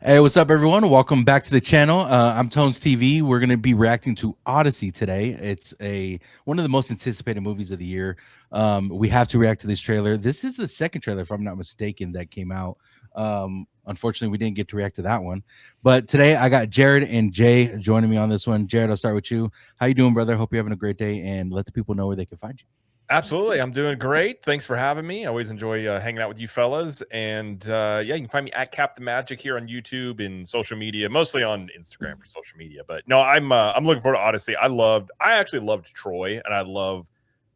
Hey, what's up, everyone? Welcome back to the channel. I'm Tones TV. We're going to be reacting to Odyssey today. It's one of the most anticipated movies of the year. We have to react to this trailer. This is the second trailer, if I'm not mistaken, that came out. Unfortunately, we didn't get to react to that one. But today, I got Jared and Jay joining me on this one. Jared, I'll start with you. How you doing, brother? Hope you're having a great day, and let the people know where they can find you. Absolutely. I'm doing great. Thanks for having me. I always enjoy hanging out with you fellas. And yeah, you can find me at CapTheMagic here on YouTube and social media, mostly on Instagram for social media. But no, I'm looking forward to Odyssey. I actually loved Troy and I love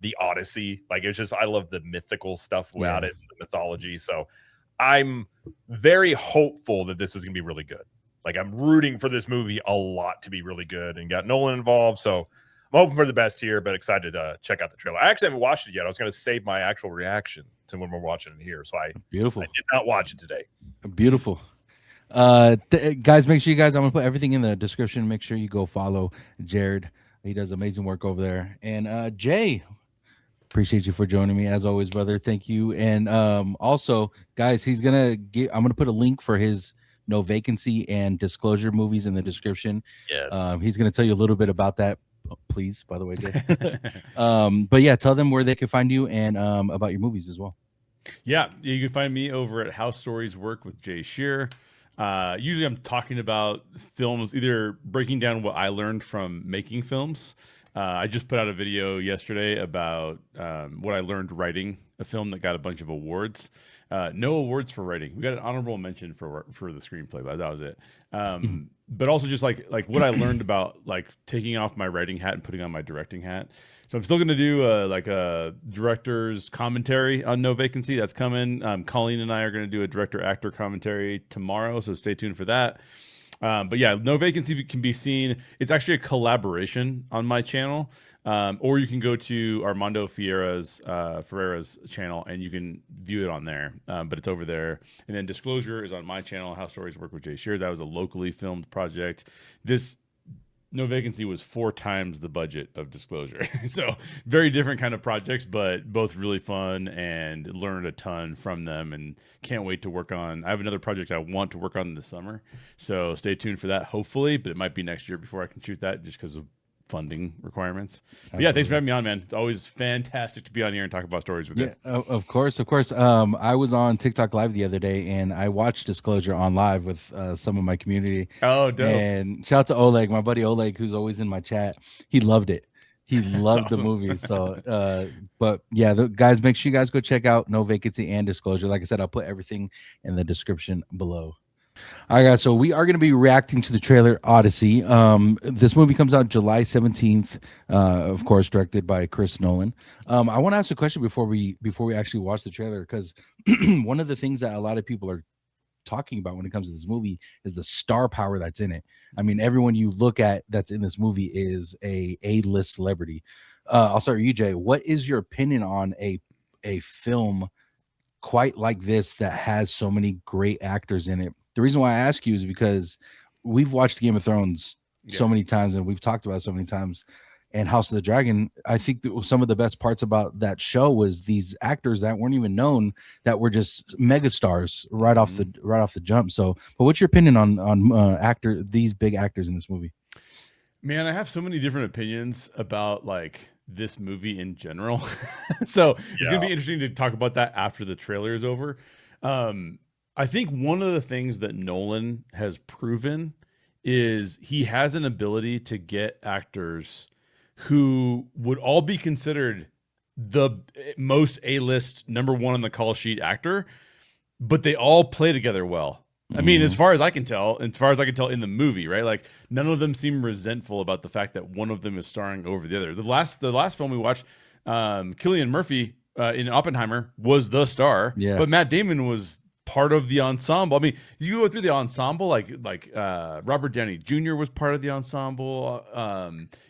the Odyssey. Like it's just I love the mythical stuff about Yeah. it, the mythology. So I'm very hopeful that this is gonna be really good. Like I'm rooting for this movie a lot to be really good and got Nolan involved. So I'm hoping for the best here, but excited to check out the trailer. I actually haven't watched it yet. I was going to save my actual reaction to when we're watching it here, so I Beautiful. did not watch it today. Beautiful. Guys, make sure I'm gonna put everything in the description. Make sure you go follow Jared. He does amazing work over there. And Jay, appreciate you for joining me as always, brother. Thank you. And also, guys, I'm gonna put a link for his No Vacancy and Disclosure movies in the description. Yes. He's gonna tell you a little bit about that. Please, by the way, Jay. But yeah, tell them where they can find you and about your movies as well. Yeah, you can find me over at How Stories Work with Jay Sherer. Usually I'm talking about films, either breaking down what I learned from making films. I just put out a video yesterday about what I learned writing a film that got a bunch of awards. No awards for writing. We got an honorable mention for the screenplay, but that was it. But also just like what I learned about like taking off my writing hat and putting on my directing hat. So I'm still going to do like a director's commentary on No Vacancy. That's coming. Colleen and I are going to do a director actor commentary tomorrow, so stay tuned for that. But yeah, No Vacancy can be seen. It's actually a collaboration on my channel, or you can go to Armando Ferreira's channel and you can view it on there. But it's over there. And then Disclosure is on my channel. How Stories Work with Jay Sherer. That was a locally filmed project. This No Vacancy was 4 times the budget of Disclosure. So very different kind of projects, but both really fun and learned a ton from them and can't wait to work on. I have another project I want to work on this summer. So stay tuned for that, hopefully, but it might be next year before I can shoot that just because of funding requirements. But yeah, thanks for having me on, man. It's always fantastic to be on here and talk about stories with you. Of course, of course. I was on TikTok Live the other day, and I watched Disclosure on live with some of my community. Oh, dope. And shout out to Oleg, my buddy Oleg, who's always in my chat. He loved it. He loved the awesome. movie. So, but yeah, guys, make sure you guys go check out No Vacancy and Disclosure. Like I said, I'll put everything in the description below. All right, guys. So we are going to be reacting to the trailer Odyssey. This movie comes out July 17th, of course, directed by Chris Nolan. I want to ask a question before we actually watch the trailer, because one of the things that a lot of people are talking about when it comes to this movie is the star power that's in it. I mean, everyone you look at that's in this movie is A-list celebrity. I'll start with you, Jay. What is your opinion on a film quite like this that has so many great actors in it? The reason why I ask you is because we've watched Game of Thrones so many times and we've talked about it so many times. And House of the Dragon, I think that some of the best parts about that show was these actors that weren't even known, that were just megastars right off the jump. So, but what's your opinion on these big actors in this movie? Man, I have so many different opinions about like this movie in general. So it's gonna be interesting to talk about that after the trailer is over. I think one of the things that Nolan has proven is he has an ability to get actors who would all be considered the most A-list number one on the call sheet actor, but they all play together well. I mean, as far as I can tell in the movie, right? Like none of them seem resentful about the fact that one of them is starring over the other. The last film we watched, Cillian Murphy in Oppenheimer was the star, but Matt Damon was part of the ensemble. I mean, you go through the ensemble, like Robert Downey Jr. was part of the ensemble.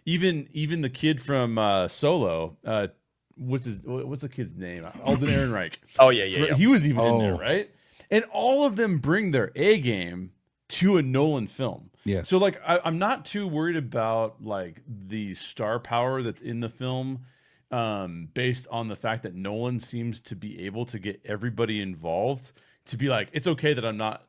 Even the kid from Solo, what's the kid's name? Alden Ehrenreich. Oh yeah. He was even in there, right? And all of them bring their A game to a Nolan film. Yeah. So like, I'm not too worried about like the star power that's in the film, based on the fact that Nolan seems to be able to get everybody involved to be like, it's okay that I'm not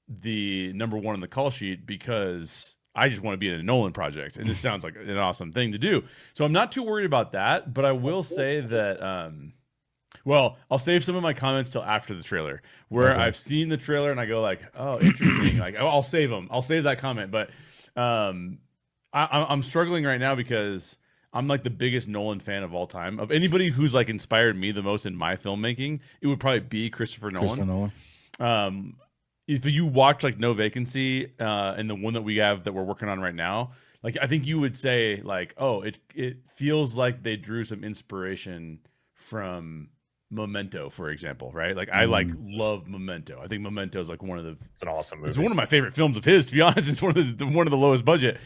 the #1 on the call sheet because I just want to be in a Nolan project, and this sounds like an awesome thing to do. So I'm not too worried about that, but I will say that well, I'll save some of my comments till after the trailer, where Okay. I've seen the trailer and I go like, oh, interesting. Like, I'll save them. I'll save that comment. But I'm struggling right now because I'm like the biggest Nolan fan of all time. Of anybody who's like inspired me the most in my filmmaking, it would probably be Christopher Nolan. If you watch like No Vacancy and the one that we have that we're working on right now, like I think you would say like, oh, it feels like they drew some inspiration from Memento, for example, right? Like I like love Memento. I think Memento is like one of the. It's an awesome movie. It's one of my favorite films of his. To be honest, it's one of the lowest budget.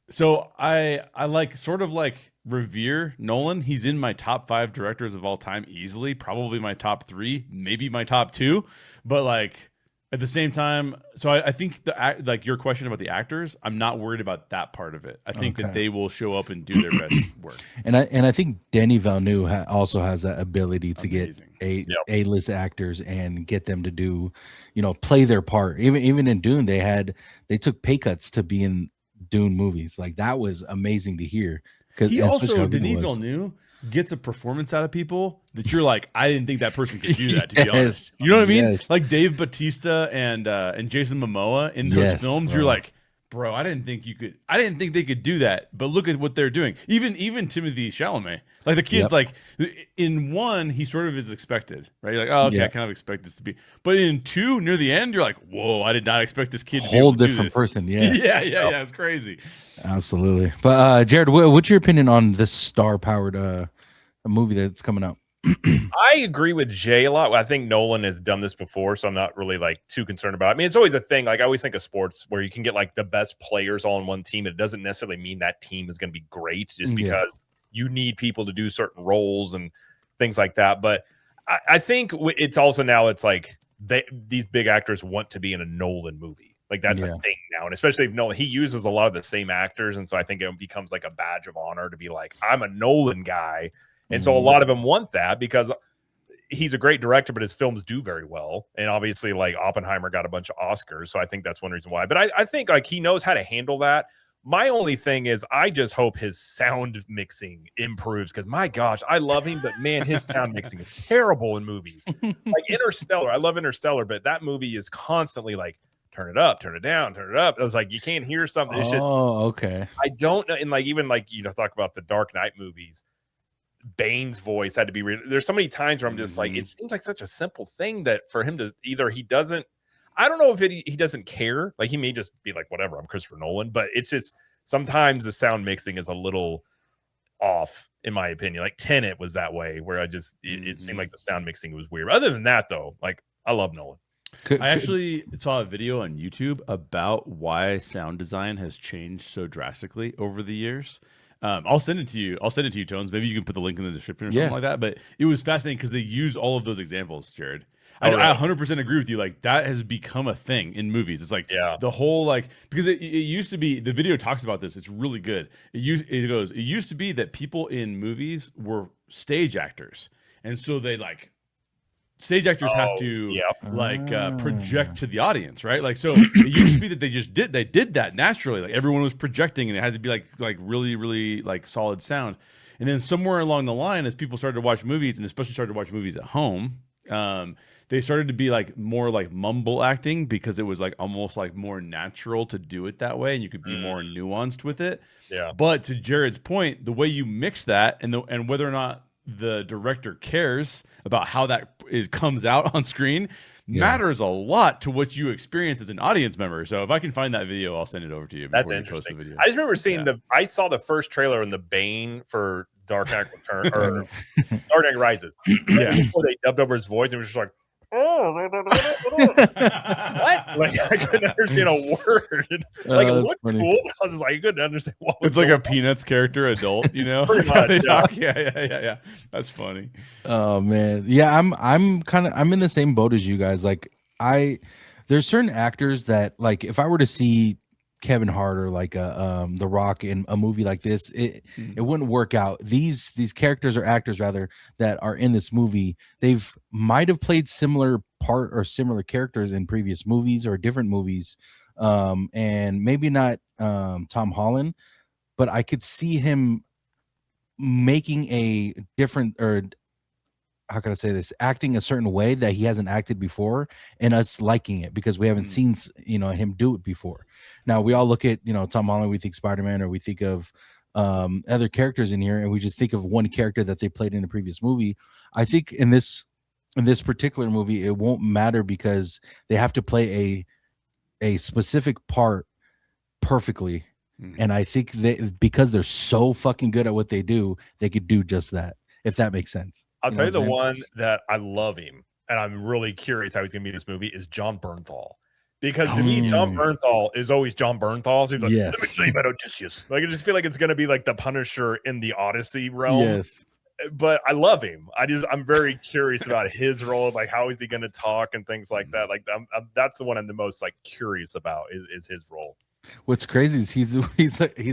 So I like sort of like revere Nolan. He's in my top 5 directors of all time easily, probably my top 3, maybe my top 2. But like at the same time, so I think like your question about the actors, I'm not worried about that part of it. I think that they will show up and do their best work. And I think Denis Villeneuve also has that ability to Amazing. get A-list actors and get them to do, play their part. Even in Dune, they took pay cuts to be in Dune movies. Like that was amazing to hear. He also, Denis Villeneuve, gets a performance out of people that you're like, I didn't think that person could do that, to be honest. You know what I mean? Like Dave Bautista and Jason Momoa in those films, you're like, bro, I didn't think they could do that. But look at what they're doing. Even Timothée Chalamet. Like the kid's like, in 1, he sort of is expected, right? You're like, oh, okay, I kind of expect this to be. But in 2, near the end, you're like, whoa, I did not expect this kid to be able to do this. Whole different person, yeah. Yeah, it's crazy. Absolutely. But Jared, what's your opinion on this star-powered a movie that's coming out? I agree with Jay a lot. I think Nolan has done this before, so I'm not really like too concerned about it. I mean, it's always a thing. Like I always think of sports where you can get like the best players all in one team. It doesn't necessarily mean that team is going to be great just because you need people to do certain roles and things like that. But I think it's also now it's like these big actors want to be in a Nolan movie. Like that's a thing now. And especially if Nolan, he uses a lot of the same actors. And so I think it becomes like a badge of honor to be like, I'm a Nolan guy. And so a lot of them want that because he's a great director, but his films do very well. And obviously like Oppenheimer got a bunch of Oscars. So I think that's one reason why. But I think like he knows how to handle that. My only thing is I just hope his sound mixing improves because my gosh, I love him, but man, his sound mixing is terrible in movies. Like Interstellar. I love Interstellar, but that movie is constantly like, turn it up, turn it down, turn it up. I was like, you can't hear something. It's just, okay. I don't know. And like, even like, talk about the Dark Knight movies. Bane's voice had to be there's so many times where I'm just like, it seems like such a simple thing that for him to either he doesn't, I don't know if he doesn't care. Like he may just be like, whatever, I'm Christopher Nolan, but it's just sometimes the sound mixing is a little off in my opinion. Like Tenet was that way where I just, it seemed like the sound mixing was weird. Other than that though, like I love Nolan. I actually saw a video on YouTube about why sound design has changed so drastically over the years. I'll send it to you. Tones. Maybe you can put the link in the description or something like that. But it was fascinating because they use all of those examples, Jared. I 100% agree with you. Like that has become a thing in movies. It's like the whole like because it used to be. The video talks about this. It's really good. It used to be that people in movies were stage actors, and so they like. Stage actors have to project to the audience, right? Like, so it used to be that they did that naturally. Like everyone was projecting and it had to be like really, really like solid sound. And then somewhere along the line, as people started to watch movies and especially started to watch movies at home, they started to be like more like mumble acting because it was like almost like more natural to do it that way. And you could be more nuanced with it. Yeah. But to Jared's point, the way you mix that and whether or not the director cares about how that comes out on screen matters a lot to what you experience as an audience member. So if I can find that video, I'll send it over to you. That's interesting. The video. I just remember seeing I saw the first trailer in the Bane for Dark Knight Return or Dark Knight Rises. Before they dubbed over his voice, it was just like, what? Like I couldn't understand a word. Like it looked cool. I was just like, I couldn't understand what was it's like a Peanuts character adult, you know? Pretty much, they talk. Yeah. That's funny. Oh man. Yeah, I'm in the same boat as you guys. Like there's certain actors that like if I were to see Kevin Hart or like The Rock in a movie like this, it wouldn't work out. These characters or actors rather that are in this movie, they've might have played similar part or similar characters in previous movies or different movies, and maybe not Tom Holland, but I could see him making a different, or how can I say this, acting a certain way that he hasn't acted before, and us liking it because we haven't seen him do it before. Now we all look at Tom Holland, we think Spider-Man, or we think of other characters in here, and we just think of one character that they played in a previous movie. I think in this particular movie it won't matter because they have to play a specific part perfectly. And I think because they're so fucking good at what they do, they could do just that, if that makes sense. I'll tell you the one that I love him, and I'm really curious how he's going to be in this movie, is John Bernthal. Because to me, John Bernthal is always John Bernthal. So he's like, let me tell you about Odysseus. Like, I just feel like it's going to be like the Punisher in the Odyssey realm. Yes. But I love him. I'm very curious about his role. Like, how is he going to talk and things like that? Like, that's the one I'm the most like curious about is his role. What's crazy is he's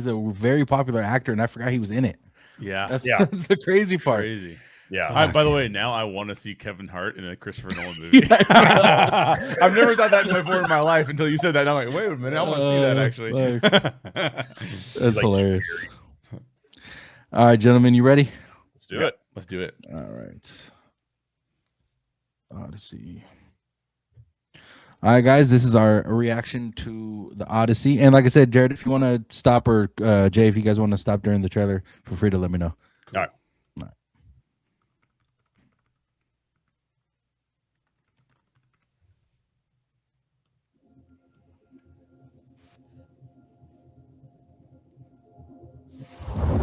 a very popular actor, and I forgot he was in it. Yeah, that's the crazy part. Crazy. Yeah. By the way, now I want to see Kevin Hart in a Christopher Nolan movie. I've never thought that before in my life until you said that. And I'm like, wait a minute, I want to see that actually. That's hilarious. All right, gentlemen, you ready? Let's do it. Let's do it. All right. Odyssey. All right, guys, this is our reaction to the Odyssey. And like I said, Jared, if you want to stop, or Jay, if you guys want to stop during the trailer, feel free to let me know. All right.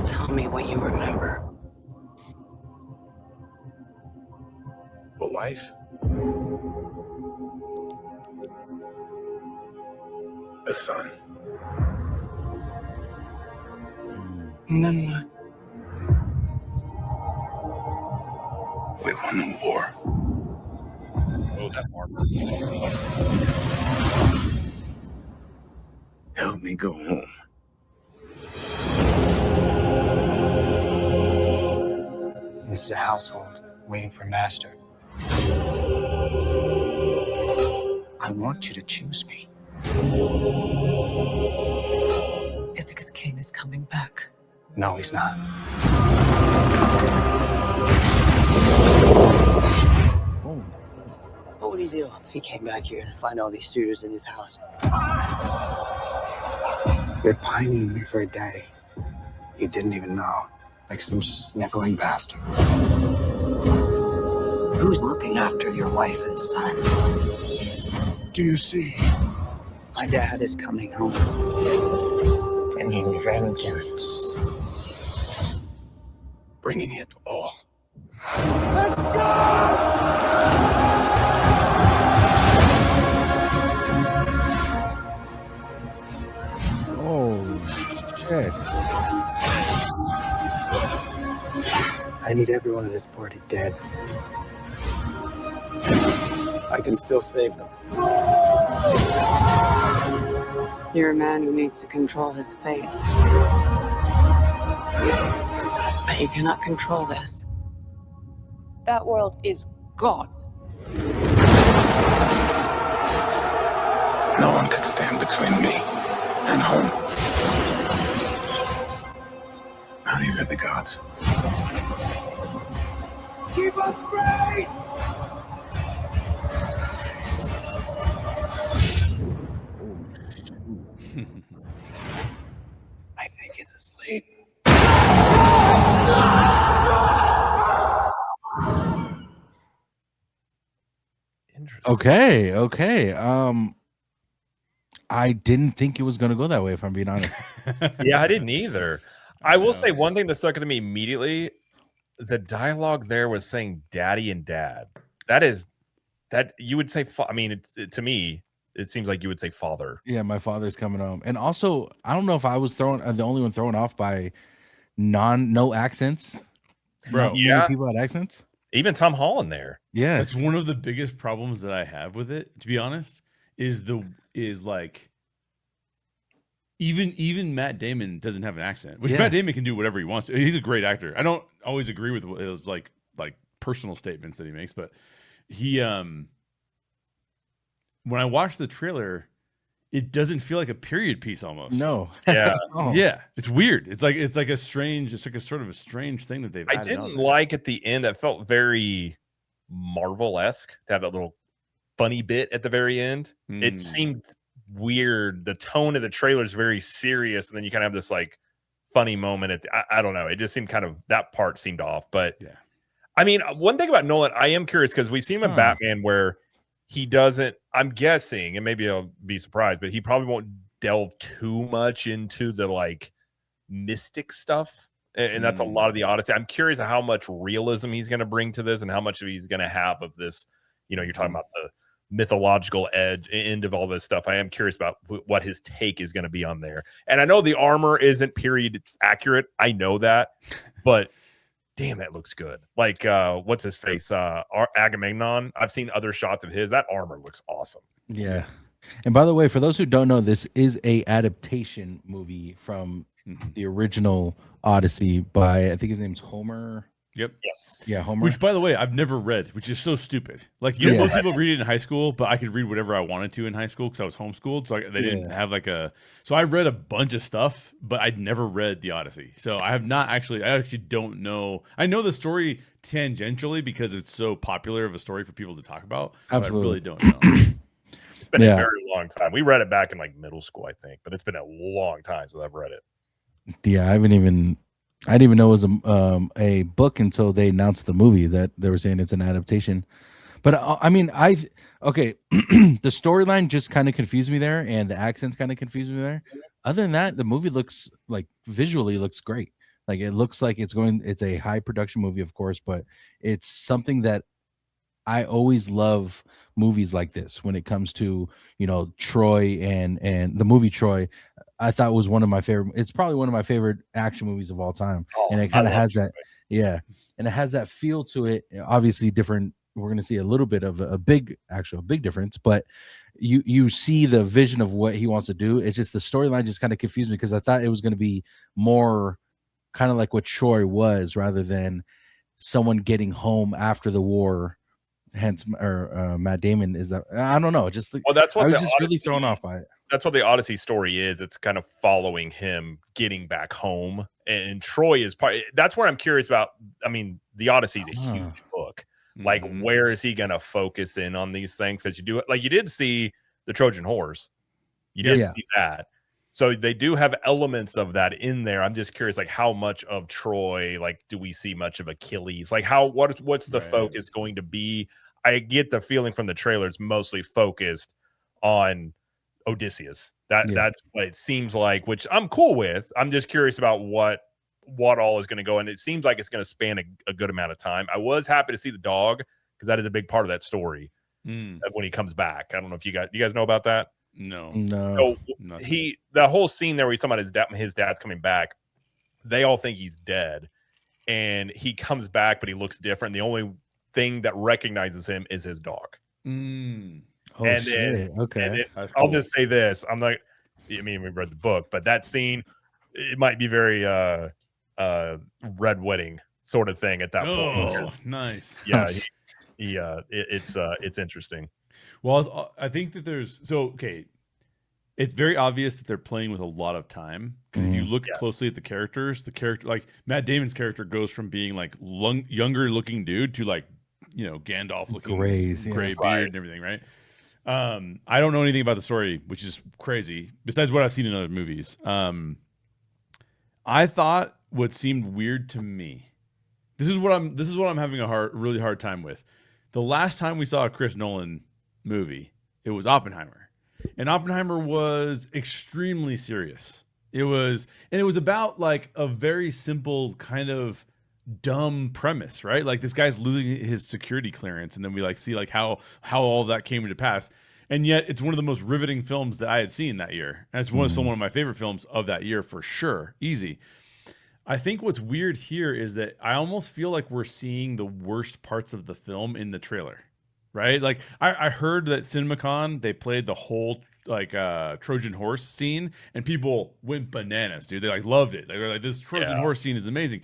Tell me what you remember. A life? A son. And then what? We won the war. Oh, that part. Help me go home. This is a household waiting for master. I want you to choose me. Ithaca's king is coming back. No, he's not. What would he do if he came back here and find all these suitors in his house? You're pining for a daddy you didn't even know, like some sniveling bastard. Who's looking after your wife and son? Do you see? My dad is coming home. Bringing vengeance. Bringing it all. Oh, shit. I need everyone in this party dead. I can still save them. You're a man who needs to control his fate. But you cannot control this. That world is gone. No one could stand between me and home. Not even the gods. Keep us straight! I think it's asleep. Interesting. Okay. I didn't think it was going to go that way, if I'm being honest. Yeah, I didn't either. I will say one thing that stuck to me immediately. The dialogue there was saying daddy and dad. That you would say, I mean, to me, it seems like you would say father. Yeah, my father's coming home. And also, I don't know if I was the only one thrown off by no accents. Bro, Not many people had accents. Even Tom Holland there. Yeah. That's one of the biggest problems that I have with it, to be honest, is like even Matt Damon doesn't have an accent, which Matt Damon can do whatever he wants to. He's a great actor. I don't always agree with his like personal statements that he makes, but he when I watched the trailer, it doesn't feel like a period piece almost. No. Yeah. Oh. Yeah, it's weird. It's like a sort of a strange thing that they've I added didn't on there. like at the end. That felt very Marvel-esque to have that little funny bit at the very end. It seemed weird. The tone of the trailer is very serious, and then you kind of have this like funny moment at I don't know. It just seemed kind of that part seemed off. But Yeah. I mean, one thing about Nolan, I am curious because we've seen him in Huh. Batman where he doesn't, I'm guessing, and maybe I'll be surprised, but he probably won't delve too much into the like mystic stuff. And that's a lot of the Odyssey. I'm curious how much realism he's going to bring to this and how much he's going to have of this. You know, you're talking about the mythological end of all this stuff. I am curious about what his take is going to be on there. And I know the armor isn't period accurate. I know that, but damn, that looks good. Like, what's his face? Agamemnon. I've seen other shots of his. That armor looks awesome. Yeah. And by the way, for those who don't know, this is a adaptation movie from the original Odyssey by, I think his name's Homer. Yep. Yes. Yeah, Homer. Which, by the way, I've never read, which is so stupid. Like, you know, most people read it in high school, but I could read whatever I wanted to in high school because I was homeschooled. So they didn't have like a. So I read a bunch of stuff, but I'd never read the Odyssey. So I have not actually. I actually don't know. I know the story tangentially because it's so popular of a story for people to talk about. Absolutely. But I really don't know. It's been a very long time. We read it back in like middle school, I think, but it's been a long time since I've read it. Yeah, I didn't even know it was a book until they announced the movie that they were saying it's an adaptation. But I mean, the storyline just kind of confused me there, and the accents kind of confused me there. Other than that, the movie looks like visually looks great. Like it looks like it's a high production movie, of course, but it's something that I always love movies like this when it comes to, you know, Troy and the movie Troy. I thought was one of my favorite. It's probably one of my favorite action movies of all time, and it kind of has that, and it has that feel to it. Obviously, different. We're going to see a little bit of a big difference, but you see the vision of what he wants to do. It's just the storyline just kind of confused me because I thought it was going to be more kind of like what Troy was, rather than someone getting home after the war. Hence, or Matt Damon is that I don't know. Just well, that's what I was just really thrown off by it. That's what the Odyssey story is. It's kind of following him getting back home, and Troy is part. That's where I'm curious about. I mean, the Odyssey is a huge book. Like, where is he going to focus in on these things? Because you do it like you did see the Trojan horse, you did see that. So they do have elements of that in there. I'm just curious, like how much of Troy, like, do we see much of Achilles? Like, what's the focus going to be? I get the feeling from the trailer it's mostly focused on Odysseus. That's what it seems like, which I'm cool with. I'm just curious about what all is going to go, and it seems like it's going to span a good amount of time. I was happy to see the dog because that is a big part of that story when he comes back. I don't know if you guys know about that. No. So the whole scene there where he's talking about his dad's coming back, they all think he's dead, and he comes back, but he looks different. The only thing that recognizes him is his dog. Oh, and shit. Okay. I'll just say this: I mean, we read the book, but that scene, it might be very Red Wedding sort of thing at that point. Oh, nice. Yeah, it's interesting. Well, I think that it's very obvious that they're playing with a lot of time because if you look closely at the character, like Matt Damon's character goes from being like younger looking dude to like, you know, Gandalf looking gray beard and everything, right? I don't know anything about the story, which is crazy. Besides what I've seen in other movies, I thought what seemed weird to me. This is what I'm having a really hard time with. The last time we saw a Chris Nolan movie, it was Oppenheimer, and Oppenheimer was extremely serious. It was about like a very simple kind of dumb premise, right? Like this guy's losing his security clearance, and then we like see like how all of that came into pass. And yet it's one of the most riveting films that I had seen that year. And it's still one of my favorite films of that year for sure. Easy. I think what's weird here is that I almost feel like we're seeing the worst parts of the film in the trailer, right? Like I heard that CinemaCon, they played the whole like Trojan horse scene and people went bananas, dude. They like loved it. They were like, this Trojan horse scene is amazing.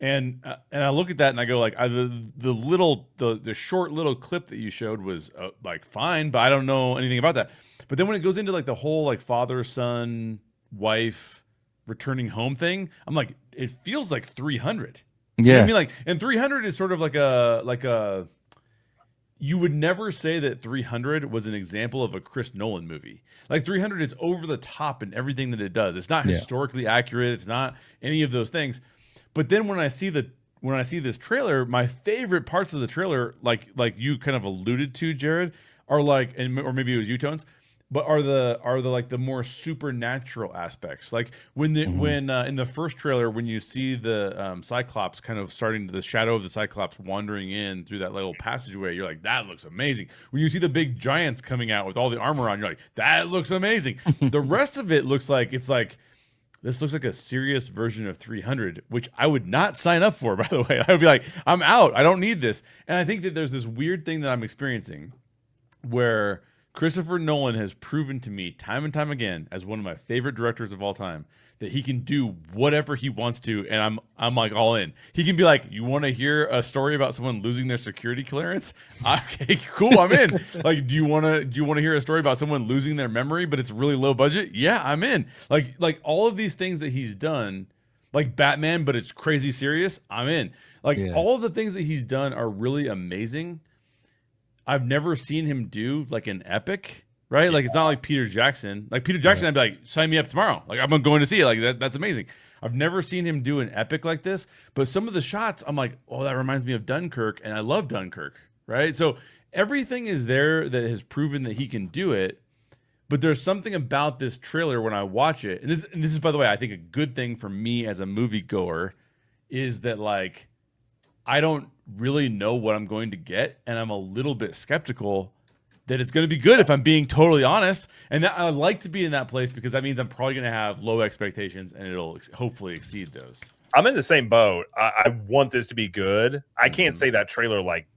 And I look at that and I go like, the short little clip that you showed was like fine, but I don't know anything about that. But then when it goes into like the whole like father, son, wife returning home thing, I'm like, it feels like 300. You know what I Yeah. mean? Like, and 300 is sort of like a you would never say that 300 was an example of a Chris Nolan movie. Like 300 is over the top in everything that it does. It's not Yeah. historically accurate. It's not any of those things. But then when I see this trailer, my favorite parts of the trailer, like you kind of alluded to, Jared, are like, or maybe it was U-Tones, but are the like the more supernatural aspects. Like when in the first trailer, when you see the Cyclops kind of the shadow of the Cyclops wandering in through that little passageway, you're like, that looks amazing. When you see the big giants coming out with all the armor on, you're like, that looks amazing. The rest of it looks like this looks like a serious version of 300, which I would not sign up for, by the way. I would be like, I'm out. I don't need this. And I think that there's this weird thing that I'm experiencing where Christopher Nolan has proven to me time and time again as one of my favorite directors of all time that he can do whatever he wants to, and I'm like all in. He can be like, you want to hear a story about someone losing their security clearance? Okay, cool, I'm in. Like, do you want to hear a story about someone losing their memory, but it's really low budget? Yeah, I'm in. Like all of these things that he's done, like Batman, but it's crazy serious. I'm in. Like all of the things that he's done are really amazing. I've never seen him do like an epic, right? Like it's not like Peter Jackson. Like Peter Jackson, I'd be like, sign me up tomorrow. Like I'm going to see it. Like that's amazing. I've never seen him do an epic like this. But some of the shots, I'm like, oh, that reminds me of Dunkirk, and I love Dunkirk, right? So everything is there that has proven that he can do it. But there's something about this trailer when I watch it, and this is, by the way, I think a good thing for me as a moviegoer is that like I don't really know what I'm going to get, and I'm a little bit skeptical that it's going to be good if I'm being totally honest. And I like to be in that place because that means I'm probably going to have low expectations, and it'll hopefully exceed those. I'm in the same boat. I want this to be good. I can't say that trailer like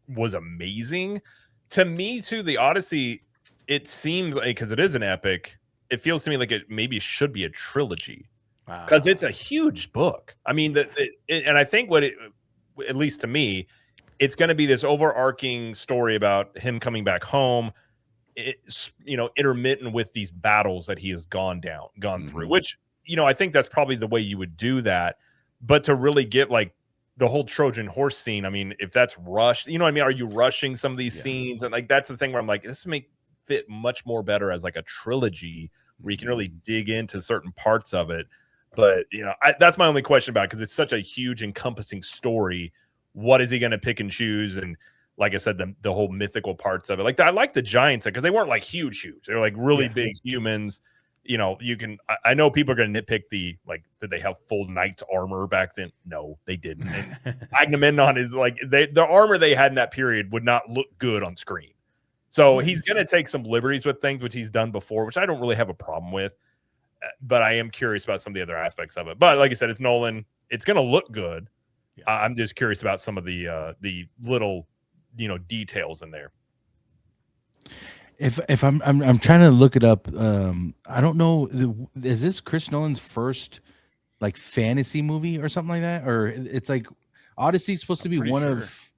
was amazing. To me, too, the Odyssey, it seems like, because it is an epic, it feels to me like it maybe should be a trilogy because it's a huge book. I mean, and I think at least to me, it's going to be this overarching story about him coming back home. It's, intermittent with these battles that he has gone through, which, I think that's probably the way you would do that. But to really get like the whole Trojan horse scene, I mean, if that's rushed, you know what I mean? Are you rushing some of these scenes? And like, that's the thing where I'm like, this may fit much more better as like a trilogy where you can really dig into certain parts of it. But, that's my only question about it, because it's such a huge encompassing story. What is he going to pick and choose? And like I said, the whole mythical parts of it. Like I like the giants because they weren't like huge. They're like really big humans. I know people are going to nitpick did they have full knight's armor back then? No, they didn't. And Agamemnon is like, the armor they had in that period would not look good on screen. So he's going to take some liberties with things, which he's done before, which I don't really have a problem with. But I am curious about some of the other aspects of it. But like I said, it's Nolan. It's going to look good. Yeah. I'm just curious about some of the little, details in there. If I'm trying to look it up, I don't know. Is this Chris Nolan's first like fantasy movie or something like that? Or it's like Odyssey's supposed to be one of.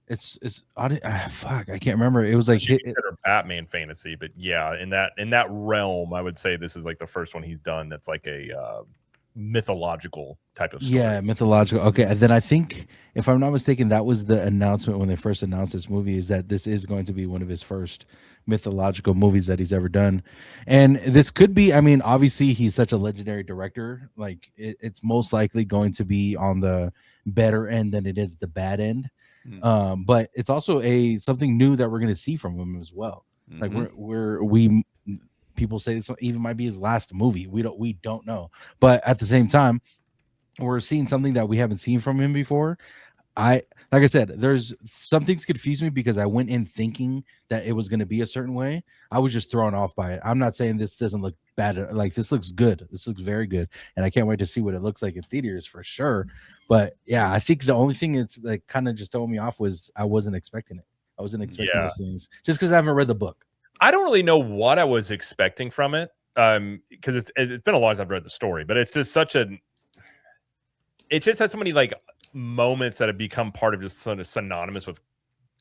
It's fuck, I can't remember. It was like consider Batman fantasy, but yeah, in that realm, I would say this is like the first one he's done that's like a mythological type of story. Yeah, mythological. Okay, and then I think, if I'm not mistaken, that was the announcement when they first announced this movie, is that this is going to be one of his first mythological movies that he's ever done. And this could be, I mean, obviously he's such a legendary director, like it's most likely going to be on the better end than it is the bad end. But it's also something new that we're going to see from him as well. Like we people say this even might be his last movie. We don't know, but at the same time, we're seeing something that we haven't seen from him before. Like I said, there's some things confuse me because I went in thinking that it was going to be a certain way. I was just thrown off by it. I'm not saying this doesn't look bad. Like, this looks good. This looks very good, and I can't wait to see what it looks like in theaters for sure. But yeah, I think the only thing that's like kind of just throwing me off was I wasn't expecting it. I wasn't expecting those things just because I haven't read the book. I don't really know what I was expecting from it, because it's been a long time I've read the story, but it's just such it just has so many like moments that have become part of just sort of synonymous with.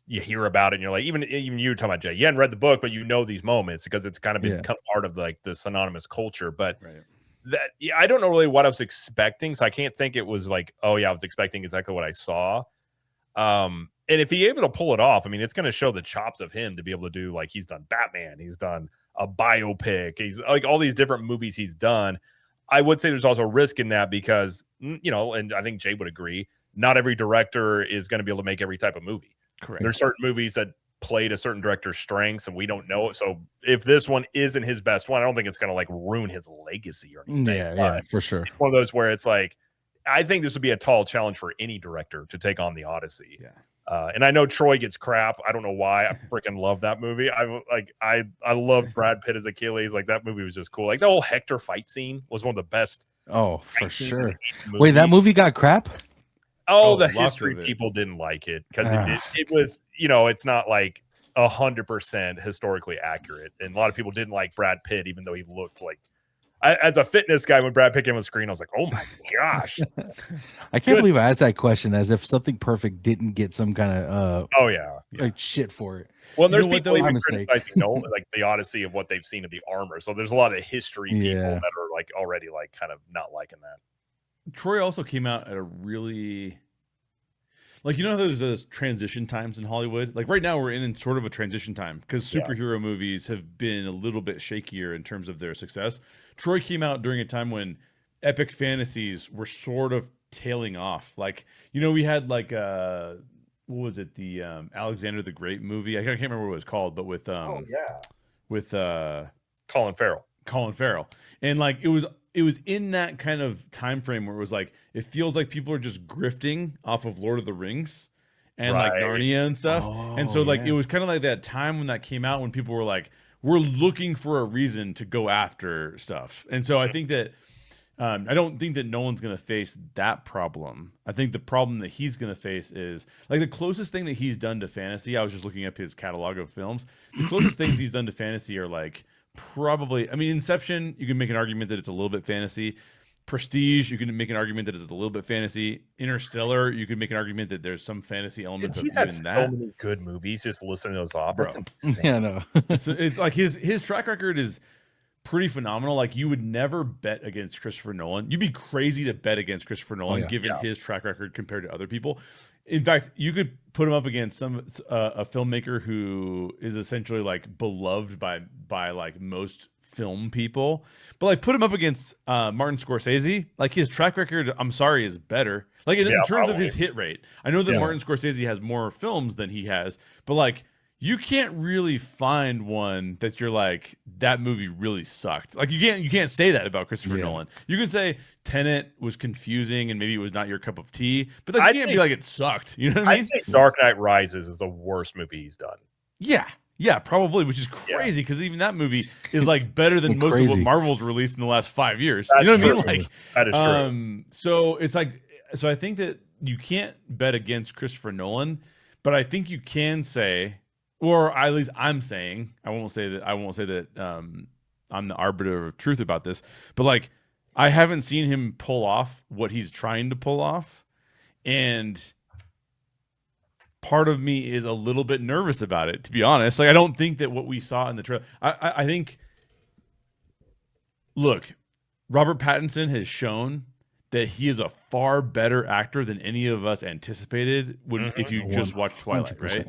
You hear about it and you're like, even you were talking about Jay, you hadn't read the book, but you know these moments because it's kind of become part of like the synonymous culture. But that I don't know really what I was expecting, so I can't think it was like, oh yeah, I was expecting exactly what I saw. And if he's able to pull it off, I mean, it's going to show the chops of him to be able to do like he's done Batman, he's done a biopic, he's like all these different movies he's done. I would say there's also risk in that because and I think Jay would agree, not every director is going to be able to make every type of movie. Correct. There's certain movies that played a certain director's strengths and we don't know it. So if this one isn't his best one, I don't think it's going to like ruin his legacy or anything. Yeah, for sure. It's one of those where it's like, I think this would be a tall challenge for any director to take on the Odyssey. Yeah. And I know Troy gets crap. I don't know why. I freaking love that movie. I loved Brad Pitt as Achilles. Like that movie was just cool. Like the whole Hector fight scene was one of the best. Oh, for sure. Wait, that movie got crap? Oh, the history people didn't like it because it was, it's not like 100% historically accurate. And a lot of people didn't like Brad Pitt, even though he looked like, as a fitness guy, when Brad Pitt came on the screen, I was like, oh my gosh. I can't believe I asked that question as if Something Perfect didn't get some kind of, like shit for it. Well, there's people even criticizing like the Odyssey of what they've seen of the armor. So there's a lot of history people that are like already like kind of not liking that. Troy also came out at a really, like, how there's those transition times in Hollywood? Like right now we're in sort of a transition time because superhero movies have been a little bit shakier in terms of their success. Troy came out during a time when epic fantasies were sort of tailing off. Like, we had like, what was it? The Alexander the Great movie. I can't remember what it was called, but with Colin Farrell. And like, it was in that kind of time frame where it was like, it feels like people are just grifting off of Lord of the Rings and like Narnia and stuff. And so like, it was kind of like that time when that came out when people were like, we're looking for a reason to go after stuff. And so I think that, I don't think that Nolan's going to face that problem. I think the problem that he's going to face is like the closest thing that he's done to fantasy. I was just looking up his catalog of films. The closest things he's done to fantasy are like, probably, I mean, Inception, you can make an argument that it's a little bit fantasy. Prestige, you can make an argument that it's a little bit fantasy. Interstellar, you can make an argument that there's some fantasy elements of even so that. Many good movies. Just listening to those off, bro. Yeah, no. So it's like his track record is pretty phenomenal. Like you would never bet against Christopher Nolan. You'd be crazy to bet against Christopher Nolan given his track record compared to other people. In fact, you could put him up against a filmmaker who is essentially like beloved by like most film people, but like put him up against Martin Scorsese. Like his track record, I'm sorry, is better. Like in terms of his hit rate, I know that Martin Scorsese has more films than he has, but like you can't really find one that you're like, that movie really sucked. Like you can't say that about Christopher Nolan. You can say Tenet was confusing and maybe it was not your cup of tea, but like, you can't be like it sucked. You know what I mean? I'd say Dark Knight Rises is the worst movie he's done. Yeah, probably, which is crazy because even that movie is like better than most of what Marvel's released in the last 5 years. That's you know what true. I mean? Like that is true. So it's like, so I think that you can't bet against Christopher Nolan, but I think you can say, or at least I'm saying, I won't say that I'm the arbiter of truth about this, but like I haven't seen him pull off what he's trying to pull off, and part of me is a little bit nervous about it, to be honest. Like I don't think that what we saw in the trailer. I think, look, Robert Pattinson has shown that he is a far better actor than any of us anticipated if you just watch Twilight, 100%. Right?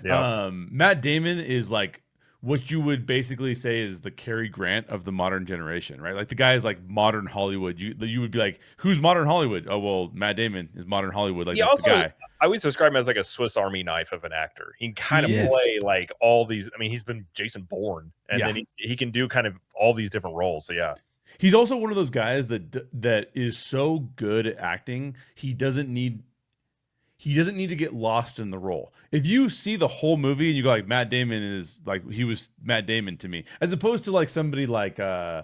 Yeah. Matt Damon is like what you would basically say is the Cary Grant of the modern generation, right? Like the guy is like modern Hollywood. You would be like, who's modern Hollywood? Oh, well, Matt Damon is modern Hollywood. Like that's the guy. I always describe him as like a Swiss Army knife of an actor. He can kind of play like all these. I mean, he's been Jason Bourne, and then he can do kind of all these different roles. So yeah. He's also one of those guys that is so good at acting. He doesn't need to get lost in the role. If you see the whole movie and you go like, Matt Damon is like, he was Matt Damon to me, as opposed to like somebody like, I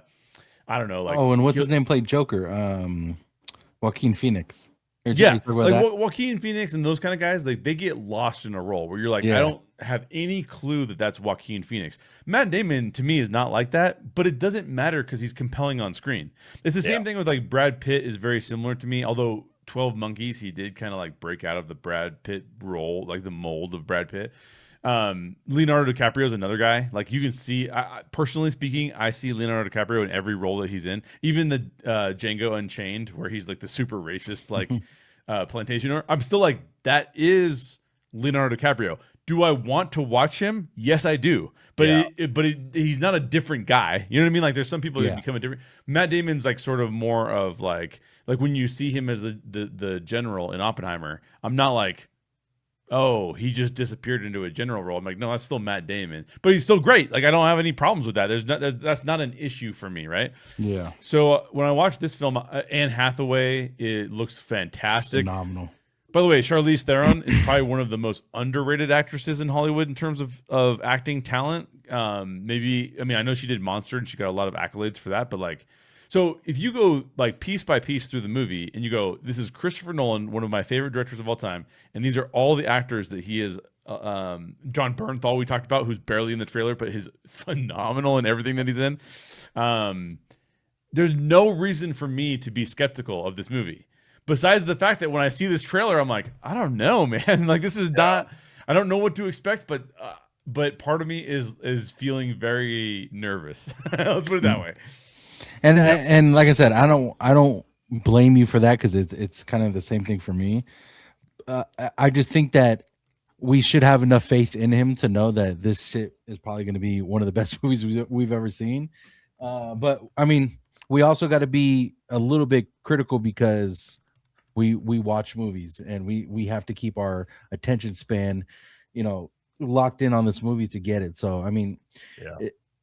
don't know. Like, and what's his name played Joker? Joaquin Phoenix. Like Joaquin Phoenix and those kind of guys, like they get lost in a role where you're like, I don't have any clue that that's Joaquin Phoenix. Matt Damon to me is not like that, but it doesn't matter because he's compelling on screen. It's the same thing with like Brad Pitt is very similar to me, although 12 Monkeys, he did kind of like break out of the Brad Pitt role, like the mold of Brad Pitt. Leonardo DiCaprio is another guy. Like you can see, personally speaking, I see Leonardo DiCaprio in every role that he's in. Even the Django Unchained, where he's like the super racist, like plantation owner. I'm still like, that is Leonardo DiCaprio. Do I want to watch him? Yes, I do. But he's not a different guy. You know what I mean? Like there's some people that become a different. Matt Damon's like sort of more of like when you see him as the general in Oppenheimer, I'm not like, oh, he just disappeared into a general role. I'm like, no, that's still Matt Damon, but he's still great. Like I don't have any problems with that. That's not an issue for me, right? Yeah. So when I watched this film, Anne Hathaway, it looks fantastic. Phenomenal. By the way, Charlize Theron is probably one of the most underrated actresses in Hollywood in terms of acting talent. Maybe, I mean, I know she did Monster and she got a lot of accolades for that, but like, so if you go like piece by piece through the movie and you go, this is Christopher Nolan, one of my favorite directors of all time, and these are all the actors that he is. John Bernthal, we talked about, who's barely in the trailer, but he's phenomenal in everything that he's in. There's no reason for me to be skeptical of this movie. Besides the fact that when I see this trailer, I'm like, I don't know, man. Like this is not. I don't know what to expect, but part of me is feeling very nervous. Let's put it that way. And like I said, I don't blame you for that because it's kind of the same thing for me. I just think that we should have enough faith in him to know that this shit is probably going to be one of the best movies we've ever seen. But I mean, we also got to be a little bit critical because we watch movies and we have to keep our attention span, locked in on this movie to get it. So I mean,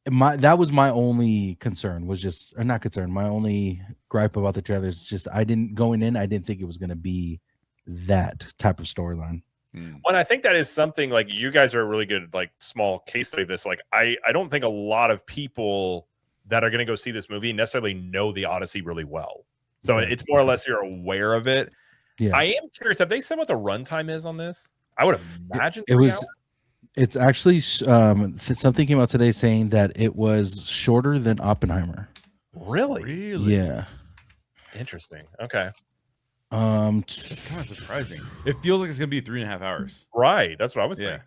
that was my only concern, my only gripe about the trailer is just I didn't think it was going to be that type of storyline. Well, I think that is something like you guys are a really good like small case study of this. Like I don't think a lot of people that are going to go see this movie necessarily know the Odyssey really well. So it's more or less you're aware of it. Yeah. I am curious, have they said what the runtime is on this? I would imagine it's actually something came out today saying that it was shorter than Oppenheimer. Really? Yeah. Interesting. Okay. It's kind of surprising. It feels like it's gonna be 3.5 hours. Right. That's what I was saying.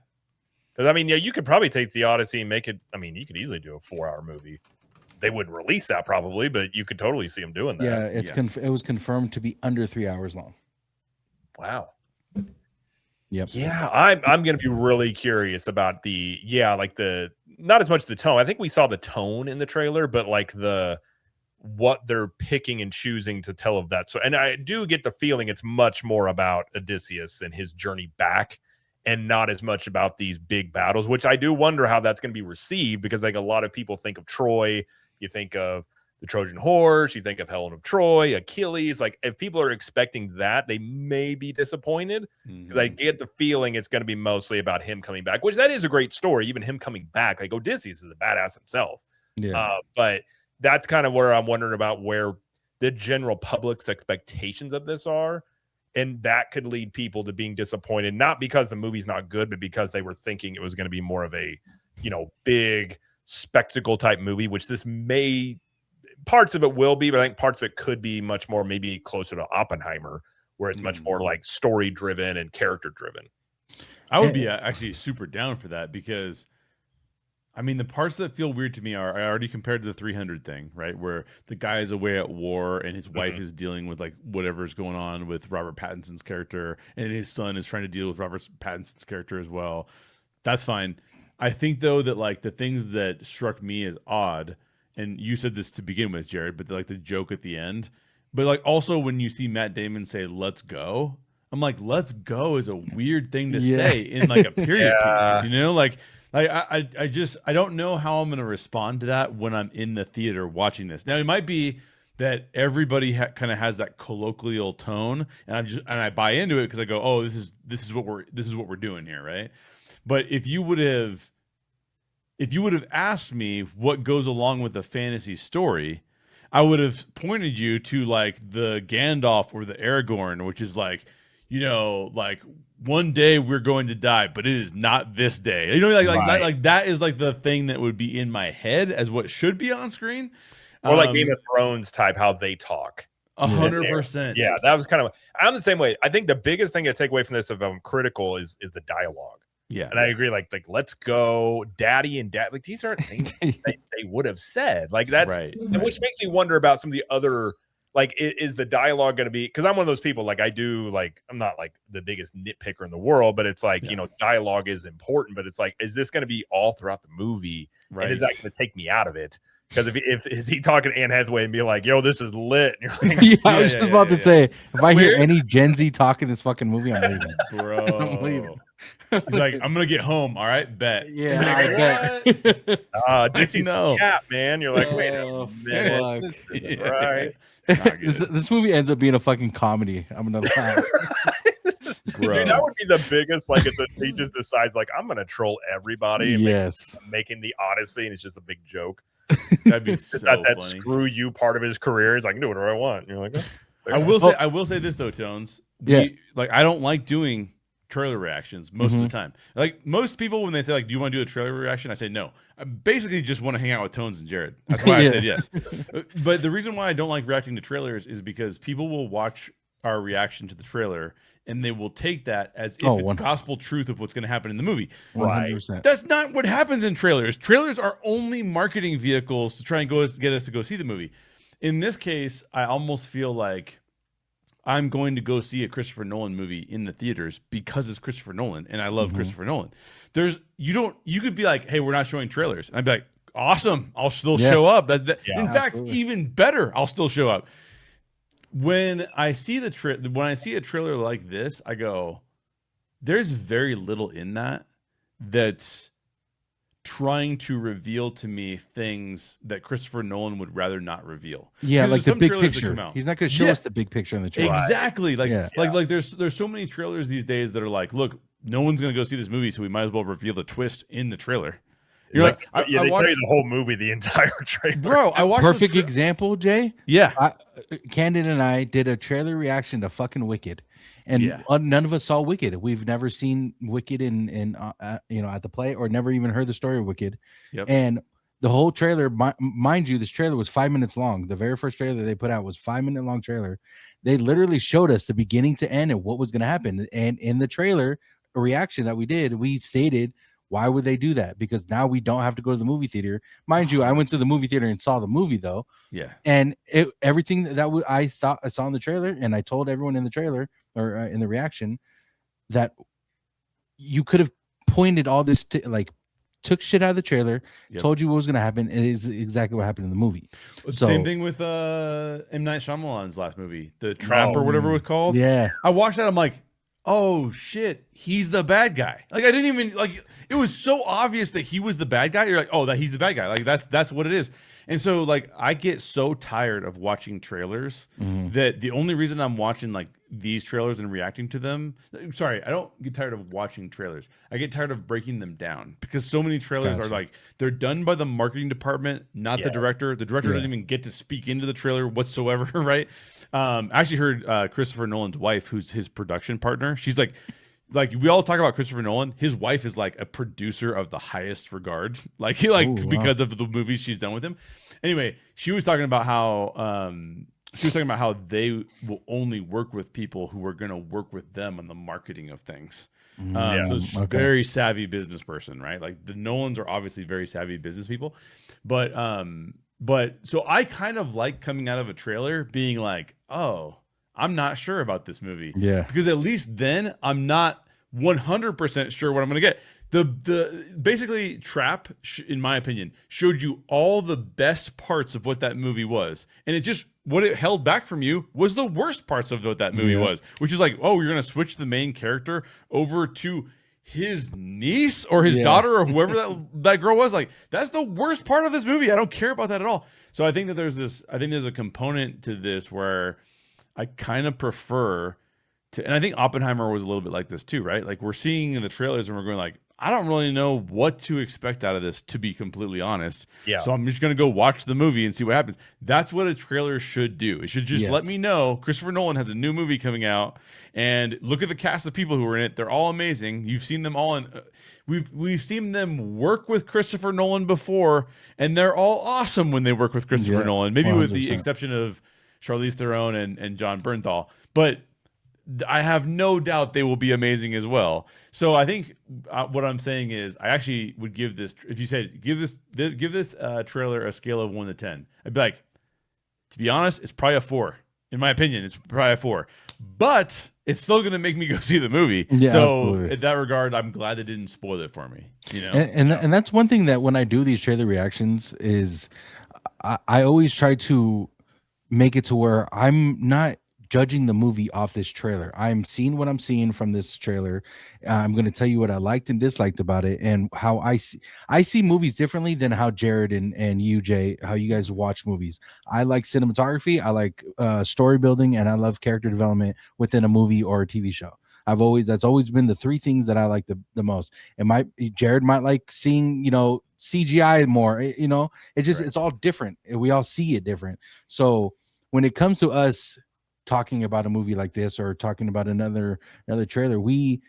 Because I mean, you could probably take the Odyssey and make it. I mean, you could easily do a 4-hour movie. They wouldn't release that probably, but you could totally see them doing that. Yeah, it was confirmed to be under 3 hours long. Wow. Yep. Yeah, I'm gonna be really curious about not as much the tone. I think we saw the tone in the trailer, but like what they're picking and choosing to tell of that. So, and I do get the feeling it's much more about Odysseus and his journey back and not as much about these big battles, which I do wonder how that's going to be received because like a lot of people think of Troy, you think of the Trojan horse, you think of Helen of Troy, Achilles. Like if people are expecting that, they may be disappointed because I get the feeling it's going to be mostly about him coming back, which that is a great story. Even him coming back, like Odysseus is a badass himself. Yeah. But that's kind of where I'm wondering about where the general public's expectations of this are. And that could lead people to being disappointed, not because the movie's not good, but because they were thinking it was going to be more of a, big spectacle type movie, which this parts of it will be, but I think parts of it could be much more maybe closer to Oppenheimer, where it's much more like story driven and character driven. I would be actually super down for that because I mean, the parts that feel weird to me are I already compared to the 300 thing, right? Where the guy is away at war and his wife is dealing with like whatever's going on with Robert Pattinson's character, and his son is trying to deal with Robert Pattinson's character as well. That's fine. I think though that like the things that struck me as odd, and you said this to begin with, Jared, but like the joke at the end, but like also when you see Matt Damon say "Let's go," I'm like, "Let's go" is a weird thing to say in like a period piece, like. I don't know how I'm going to respond to that when I'm in the theater watching this. Now it might be that everybody kind of has that colloquial tone, and I buy into it because I go, oh, this is what we're doing here, right? But if you would have asked me what goes along with a fantasy story, I would have pointed you to like the Gandalf or the Aragorn, which is like, like one day we're going to die, but it is not this day. Like that is like the thing that would be in my head as what should be on screen. Or like Game of Thrones type, how they talk. 100%. Yeah, that was kind of. I'm the same way. I think the biggest thing I take away from this, if I'm critical, is the dialogue. Yeah. And I agree. Like let's go, daddy and dad. Like these aren't things they would have said. Like that's right. and which makes me wonder about some of the other. Like, is the dialogue going to be? Because I'm one of those people. Like I do. Like I'm not like the biggest nitpicker in the world, but it's like dialogue is important. But it's like, is this going to be all throughout the movie? Right. And is that going to take me out of it? Because if is he talking to Anne Hathaway and be like, "Yo, this is lit"? And you're like, I was just about to say, if I hear any Gen Z talking this fucking movie, I'm leaving, bro. I'm leaving. He's like, I'm gonna get home. All right, bet. Yeah, I bet. This is Cap, man. You're like, wait a minute, this isn't right. This movie ends up being a fucking comedy. I'm gonna laugh. Dude, that would be the biggest. Like, if he just decides, like, I'm gonna troll everybody. And making the Odyssey, and it's just a big joke. That'd be so that funny. Screw you part of his career. He's like, do whatever I want. And you're like, oh. I will say this though, Tones. Like, I don't like doing trailer reactions most of the time. Like most people, when they say like, "Do you want to do a trailer reaction?" I say no. I basically just want to hang out with Tones and Jared. That's why I said yes. But the reason why I don't like reacting to trailers is because people will watch our reaction to the trailer and they will take that as if it's gospel truth of what's going to happen in the movie. 100%. That's not what happens in trailers. Trailers are only marketing vehicles to try and get us to go see the movie. In this case, I almost feel like I'm going to go see a Christopher Nolan movie in the theaters because it's Christopher Nolan and I love Christopher Nolan. You could be like, "Hey, we're not showing trailers." And I'd be like, "Awesome. I'll still show up." In fact, even better, I'll still show up. When I see a trailer like this, I go, there's very little in that that's trying to reveal to me things that Christopher Nolan would rather not reveal. Yeah, like the big picture. He's not going to show us the big picture in the trailer. Exactly. Like there's so many trailers these days that are like, look, no one's going to go see this movie, so we might as well reveal the twist in the trailer. You're like, they tell you the whole movie, the entire trailer. Bro, I watched perfect example, Jay. Yeah, Candid and I did a trailer reaction to fucking Wicked, and none of us saw Wicked. We've never seen Wicked in at the play, or never even heard the story of Wicked. Yep. And the whole trailer, mind you, this trailer was 5 minutes long. The very first trailer they put out was 5-minute long trailer. They literally showed us the beginning to end and what was going to happen. And in the trailer reaction that we did, we stated, why would they do that? Because now we don't have to go to the movie theater. Mind you, I went to the movie theater and saw the movie though. Yeah. And everything I thought I saw in the trailer, and I told everyone in the trailer or in the reaction that you could have pointed all this to, like, took shit out of the trailer, told you what was going to happen. And it is exactly what happened in the movie. Same thing with M. Night Shyamalan's last movie, The Trap or whatever it was called. Yeah. I watched that. I'm like, oh shit, he's the bad guy. Like, I didn't even like, it was so obvious that he was the bad guy. You're like, oh, that he's the bad guy. Like that's what it is. And so like, I get so tired of watching trailers that the only reason I'm watching like these trailers and reacting to them, sorry, I don't get tired of watching trailers. I get tired of breaking them down because so many trailers are like, they're done by the marketing department, not the director. The director doesn't even get to speak into the trailer whatsoever. Right. I actually heard Christopher Nolan's wife, who's his production partner. She's like we all talk about Christopher Nolan. His wife is like a producer of the highest regard, because of the movies she's done with him. Anyway, she was talking about how they will only work with people who are going to work with them on the marketing of things. So she's a very savvy business person, right? Like the Nolans are obviously very savvy business people, but so I kind of like coming out of a trailer being like, oh, I'm not sure about this movie. Yeah. Because at least then I'm not 100% sure what I'm going to get. The basically Trap, in my opinion, showed you all the best parts of what that movie was. And it just, what it held back from you was the worst parts of what that movie was, which is like, oh, you're going to switch the main character over to his niece or his daughter or whoever that girl was. Like, that's the worst part of this movie. I don't care about that at all. So I think that there's a component to this where I kind of prefer to, and I think Oppenheimer was a little bit like this too, right? Like we're seeing in the trailers and we're going like, I don't really know what to expect out of this, to be completely honest. Yeah. So I'm just going to go watch the movie and see what happens. That's what a trailer should do. It should just let me know Christopher Nolan has a new movie coming out, and look at the cast of people who are in it. They're all amazing. You've seen them all in, we've seen them work with Christopher Nolan before, and they're all awesome when they work with Christopher Nolan. Maybe 100%. With the exception of Charlize Theron and John Bernthal, but I have no doubt they will be amazing as well. So I think what I'm saying is I actually would give this, if you said give this trailer a scale of 1 to 10, I'd be like, to be honest, it's probably a 4. In my opinion, it's probably a 4. But it's still going to make me go see the movie. Yeah, so absolutely. in that regard, I'm glad they didn't spoil it for me. You know, And that's one thing that when I do these trailer reactions is I always try to make it to where I'm not judging the movie off this trailer. I'm seeing what I'm seeing from this trailer. I'm going to tell you what I liked and disliked about it, and how I see movies differently than how Jared and you, Jay, how you guys watch movies. I like cinematography, I like story building, and I love character development within a movie or a TV show. That's always been the 3 things that I like the most. Jared might like seeing, CGI more, it's all different. We all see it different. So when it comes to us talking about a movie like this or talking about another trailer, we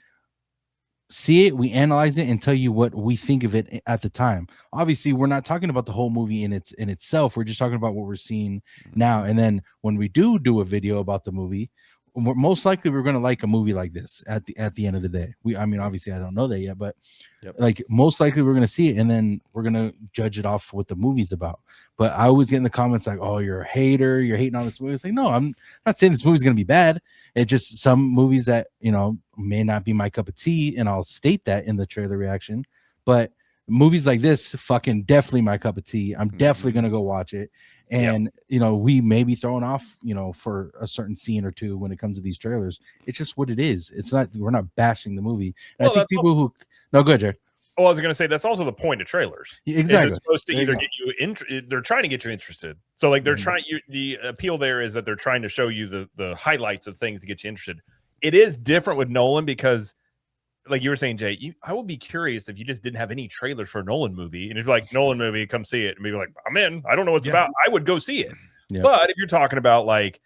see it, we analyze it, and tell you what we think of it at the time. Obviously, we're not talking about the whole movie in itself. We're just talking about what we're seeing now. And then when we do a video about the movie, most likely we're going to like a movie like this at the end of the day. Obviously I don't know that yet, but like most likely we're going to see it, and then we're going to judge it off what the movie's about. But I always get in the comments like, oh, you're a hater, you're hating on this movie. It's like, no, I'm not saying this movie's going to be bad. It's just some movies that, may not be my cup of tea, and I'll state that in the trailer reaction. But movies like this, fucking definitely my cup of tea. I'm definitely going to go watch it. And we may be thrown off, for a certain scene or two when it comes to these trailers. It's just what it is. It's not, we're not bashing the movie. And I think people no, go ahead, Jared. Oh, I was going to say that's also the point of trailers. Exactly. They're supposed to either get you they're trying to get you interested. So like they're trying the appeal there is that they're trying to show you the highlights of things to get you interested. It is different with Nolan because, like you were saying, Jay, I would be curious if you just didn't have any trailers for a Nolan movie, and if you're like, Nolan movie, come see it, and be like, I'm in. I don't know what it's about. I would go see it. Yeah. But if you're talking about like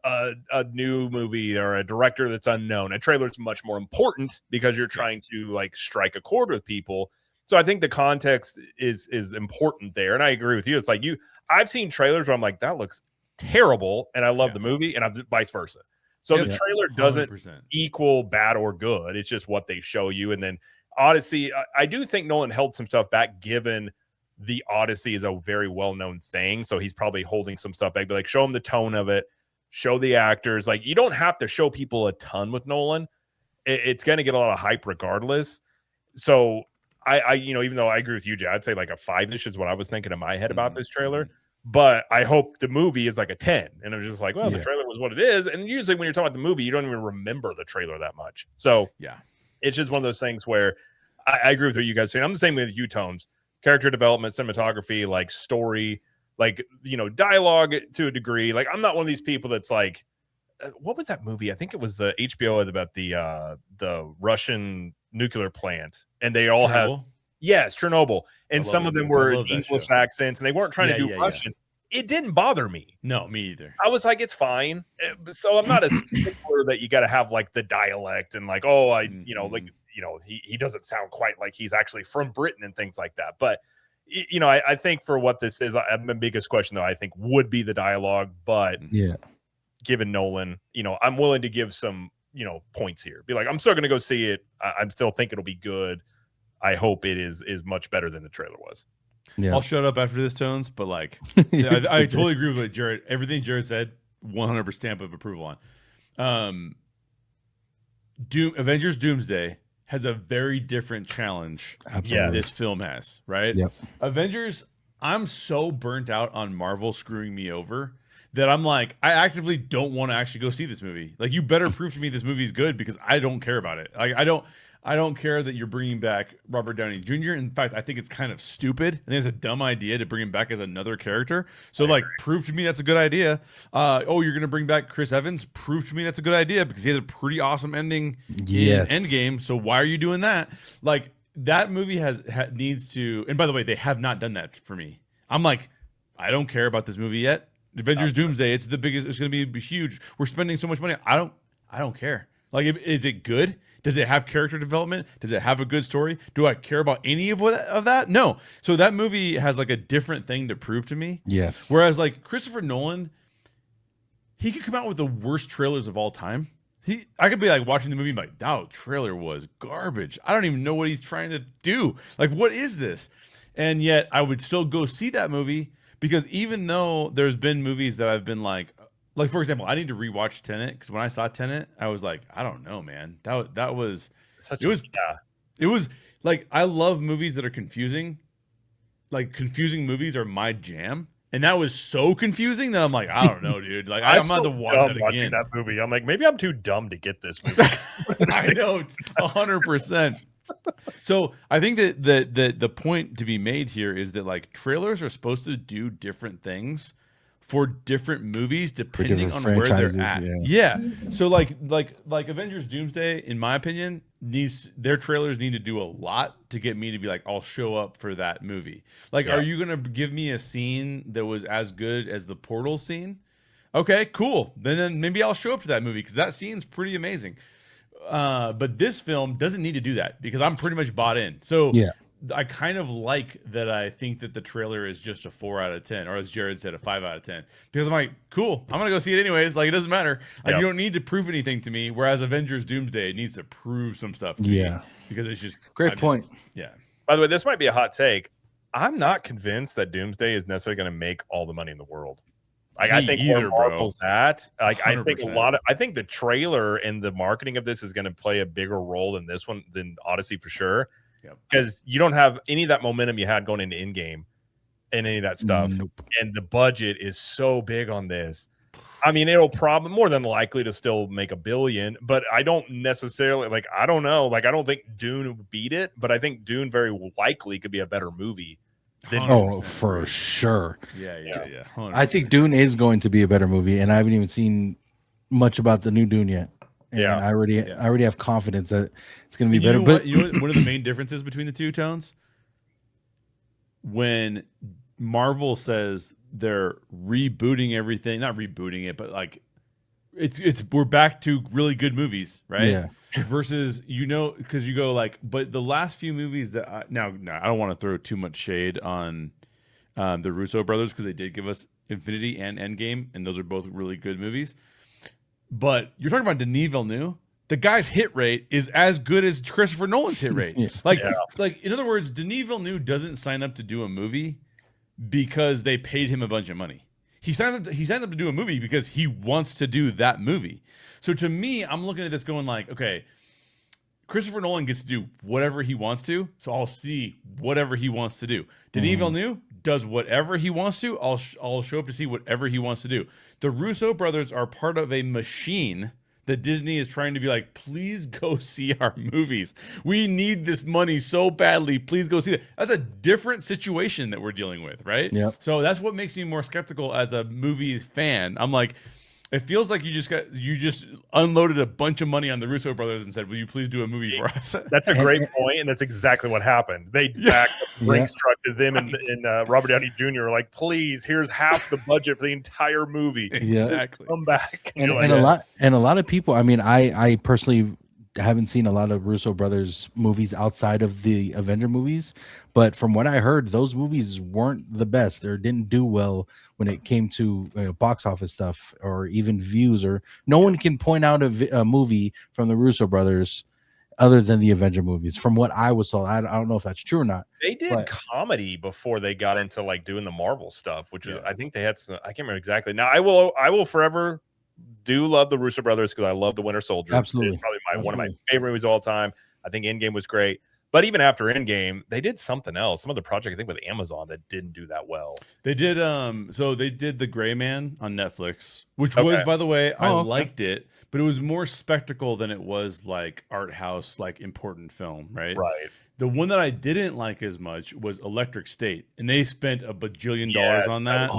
a new movie or a director that's unknown, a trailer is much more important because you're trying to like strike a chord with people. So I think the context is important there, and I agree with you. It's like I've seen trailers where I'm like, that looks terrible, and I love the movie, and I'm vice versa. So the trailer doesn't 100%. Equal bad or good. It's just what they show you. And then Odyssey, I do think Nolan held some stuff back, given the Odyssey is a very well-known thing. So he's probably holding some stuff back. But like, show them the tone of it, show the actors. Like, you don't have to show people a ton with Nolan. It's going to get a lot of hype regardless. So I even though I agree with you, Jay, I'd say like a 5-ish is what I was thinking in my head about this trailer. But I hope the movie is like a 10. And I'm just like, well, the trailer was what it is. And usually when you're talking about the movie, you don't even remember the trailer that much. So it's just one of those things where I agree with what you guys saying. I'm the same with you, Tones. Character development, cinematography, like story, like, dialogue to a degree. Like, I'm not one of these people that's like, what was that movie? I think it was the HBO about the Russian nuclear plant. And they all have... Yes, Chernobyl. And some of them were English accents, and they weren't trying to do Russian. It didn't bother me. No, me either. I was like, it's fine. So I'm not a stickler that you got to have like the dialect and like, he doesn't sound quite like he's actually from Britain and things like that. But, I think for what this is, my biggest question, though, I think would be the dialogue. But given Nolan, I'm willing to give some, points here. Be like, I'm still going to go see it. I'm still think it'll be good. I hope it is much better than the trailer was. Yeah. I'll shut up after this, Tones, but like, I totally agree with what Jared. Everything Jared said, 100% stamp of approval on. Avengers Doomsday has a very different challenge than this film has, right? Yep. Avengers, I'm so burnt out on Marvel screwing me over that I'm like, I actively don't want to actually go see this movie. Like, you better prove to me this movie is good because I don't care about it. Like, I don't care that you're bringing back Robert Downey Jr. In fact, I think it's kind of stupid. I think it's a dumb idea to bring him back as another character. So, prove to me that's a good idea. You're going to bring back Chris Evans? Prove to me that's a good idea because he has a pretty awesome ending in Endgame. So why are you doing that? Like, that movie needs to... And by the way, they have not done that for me. I'm like, I don't care about this movie yet. Avengers Doomsday, it's the biggest... It's going to be huge. We're spending so much money. I don't care. Like, is it good? Does it have character development? Does it have a good story? Do I care about any of that? No. So that movie has like a different thing to prove to me. Yes. Whereas like Christopher Nolan, he could come out with the worst trailers of all time. I could be like watching the movie and be like, that trailer was garbage. I don't even know what he's trying to do. Like, what is this? And yet I would still go see that movie because even though there's been movies that I've been like for example, I need to rewatch Tenet because when I saw Tenet, I was like, I don't know, man. That was it was like I love movies that are confusing. Like confusing movies are my jam. And that was so confusing that I'm like, I don't know, dude. Like I'm about to watch that again. That movie. I'm like, maybe I'm too dumb to get this movie. I know, 100%. So I think that the point to be made here is that like trailers are supposed to do different things for different movies depending on where they're at. Yeah. So like Avengers Doomsday, in my opinion, their trailers need to do a lot to get me to be like, I'll show up for that movie. Like, are you gonna give me a scene that was as good as the Portal scene? Okay, cool. Then maybe I'll show up to that movie because that scene's pretty amazing. But this film doesn't need to do that because I'm pretty much bought in. So yeah. I kind of like that. I think that the trailer is just a 4 out of 10, or as Jared said, a 5 out of 10, because I'm like, cool, I'm going to go see it anyways. Like, it doesn't matter. Like, you don't need to prove anything to me. Whereas Avengers Doomsday, it needs to prove some stuff to me because it's just great point. Yeah. By the way, this might be a hot take. I'm not convinced that Doomsday is necessarily going to make all the money in the world. Like, I think where Marvel's at, like 100%. I think the trailer and the marketing of this is going to play a bigger role than this one, than Odyssey for sure. Because you don't have any of that momentum you had going into Endgame and any of that stuff. Nope. And the budget is so big on this. I mean, it'll probably more than likely to still make $1 billion, but I don't necessarily I don't know. Like, I don't think Dune would beat it, but I think Dune very likely could be a better movie. For sure. Yeah. 100%. I think Dune is going to be a better movie, and I haven't even seen much about the new Dune yet. And I already have confidence that it's going to be better. But you know what are the main differences between the two tones? When Marvel says they're rebooting everything, not rebooting it, but like it's we're back to really good movies, right? Yeah. Versus because you go like, but the last few movies that now I don't want to throw too much shade on the Russo brothers because they did give us Infinity and Endgame, and those are both really good movies. But you're talking about Denis Villeneuve. The guy's hit rate is as good as Christopher Nolan's hit rate. Like in other words, Denis Villeneuve doesn't sign up to do a movie because they paid him a bunch of money. He signed up to do a movie because he wants to do that movie. So to me, I'm looking at this going like, okay, Christopher Nolan gets to do whatever he wants to, so I'll see whatever he wants to do. Denis Villeneuve does whatever he wants to. I'll show up to see whatever he wants to do. The Russo brothers are part of a machine that Disney is trying to be like, please go see our movies. We need this money so badly. Please go see it. That's a different situation that we're dealing with, right? Yeah. So that's what makes me more skeptical as a movie fan. I'm like, it feels like you just unloaded a bunch of money on the Russo brothers and said, will you please do a movie for us? That's a great point, and that's exactly what happened. They backed the Brinks truck to them, and Robert Downey Jr. were like, please, here's half the budget for the entire movie. Exactly. Come back. And a lot of people, I mean, I personally haven't seen a lot of Russo brothers movies outside of the Avenger movies, but from what I heard, those movies weren't the best or didn't do well when it came to box office stuff or even views. Or no one can point out a movie from the Russo brothers other than the Avenger movies, from what I was told. I don't know if that's true or not. They did comedy before they got into like doing the Marvel stuff, which was I think they had some, I can't remember exactly. Now I will forever do love the Russo brothers because I love the Winter Soldier. Absolutely. It's probably one of my favorite movies of all time. I think Endgame was great. But even after Endgame, they did something else. Some other project, I think, with Amazon that didn't do that well. They did so they did The Gray Man on Netflix, which was, by the way, I liked it, but it was more spectacle than it was like art house, like important film, right? Right. The one that I didn't like as much was Electric State, and they spent $1 bajillion on that. The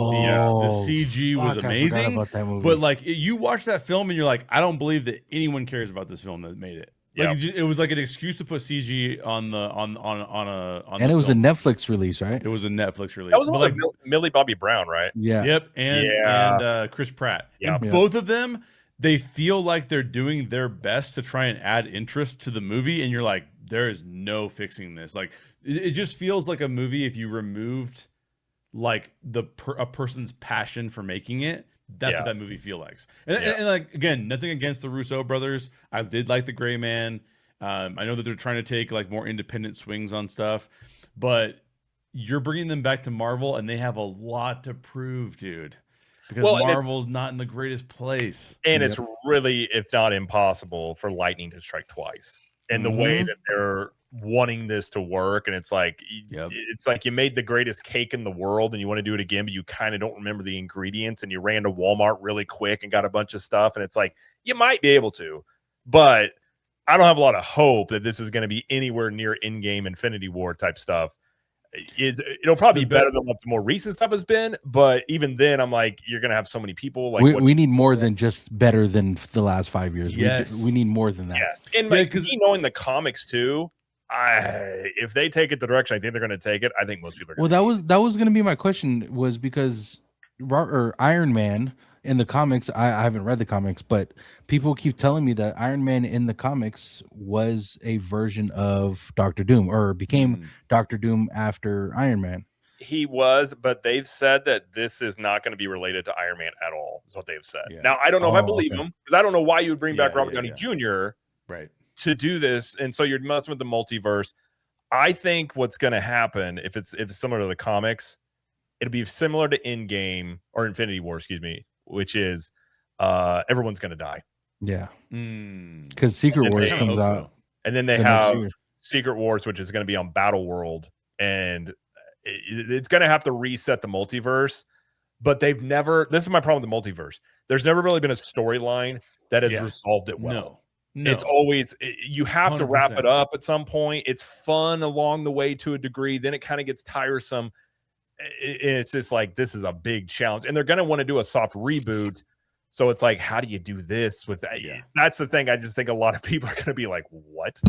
CG was amazing, about that movie. but like you watch that film and you're like, I don't believe that anyone cares about this film that made it. Like it was like an excuse to put CG on and it was a Netflix release, right? It was a Netflix release. That was like Millie Bobby Brown, right? Yeah. Yep. And Chris Pratt. Yep. And both of them, they feel like they're doing their best to try and add interest to the movie, and you're like, there is no fixing this. Like it just feels like a movie if you removed like a person's passion for making it, That's Yeah. what that movie feels like. And, Yeah. and like, again, nothing against the Russo brothers. I did like The Gray Man. I know that they're trying to take like more independent swings on stuff, but you're bringing them back to Marvel, and they have a lot to prove, dude. Because Well, Marvel's not in the greatest place. and it's really, if not impossible, for lightning to strike twice. And the way that they're wanting this to work, and it's like it's like you made the greatest cake in the world and you want to do it again, but you kind of don't remember the ingredients, and you ran to Walmart really quick and got a bunch of stuff, and it's like you might be able to, but I don't have a lot of hope that this is going to be anywhere near in-game Infinity War type stuff. It'll probably be better than what the more recent stuff has been, but even then, I'm like, you're gonna have so many people. Like, we need more than just better than the last 5 years. Yes. We need more than that. Yes, and like me knowing the comics too, if they take it the direction I think they're going to take it, I think most people are. Well, that was going to be my question, was because Iron Man in the comics, I haven't read the comics, but people keep telling me that Iron Man in the comics was a version of Doctor Doom, or became Doctor Doom after Iron Man. He was, but they've said that this is not going to be related to Iron Man at all. Is what they've said. Yeah. Now, I don't know if I believe them, because I don't know why you would bring back Robert Downey Jr. right to do this, and so you're messing with the multiverse. I think what's going to happen, if it's similar to the comics, it'll be similar to Endgame or Infinity War, excuse me, which is everyone's going to die. Yeah, because Secret Wars comes out, and then they have Secret Wars, which is going to be on Battle World, and it's going to have to reset the multiverse. But they've never. This is my problem with the multiverse. There's never really been a storyline that has resolved it well. No. It's always you have 100%. To wrap it up at some point. It's fun along the way to a degree. Then it kind of gets tiresome. It's just like, this is a big challenge, and they're going to want to do a soft reboot. So it's like, how do you do this with that? Yeah. That's the thing. I just think a lot of people are going to be like, what?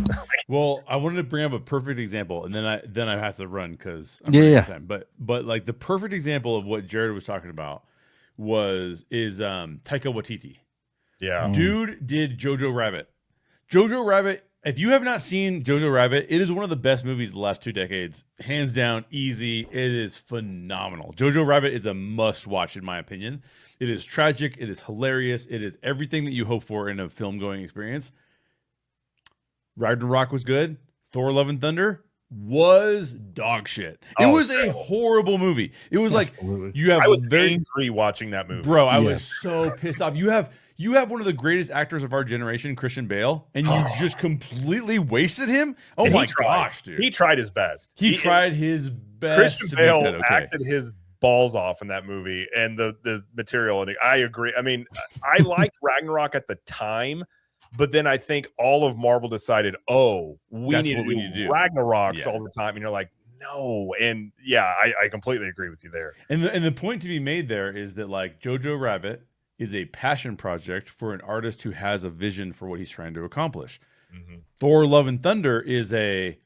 Well, I wanted to bring up a perfect example, and then I have to run because I'm time. But like the perfect example of what Jared was talking about is Taika Waititi. Yeah. Dude did Jojo Rabbit. Jojo Rabbit, if you have not seen Jojo Rabbit, it is one of the best movies of the last 2 decades. Hands down, easy. It is phenomenal. Jojo Rabbit is a must-watch, in my opinion. It is tragic. It is hilarious. It is everything that you hope for in a film-going experience. Ragnarok was good. Thor: Love and Thunder was dog shit. It was a horrible movie. It was like I was very angry watching that movie. Bro, I was so pissed off. You have one of the greatest actors of our generation, Christian Bale, and you just completely wasted him? Oh my gosh, dude. He tried his best. He tried his best. Christian Bale acted his balls off in that movie, and the material. And I agree. I mean, I liked Ragnarok at the time, but then I think all of Marvel decided, we need to do Ragnaroks all the time. And you're like, no. And yeah, I completely agree with you there. And the point to be made there is that, like, Jojo Rabbit is a passion project for an artist who has a vision for what he's trying to accomplish. Thor: Love and Thunder is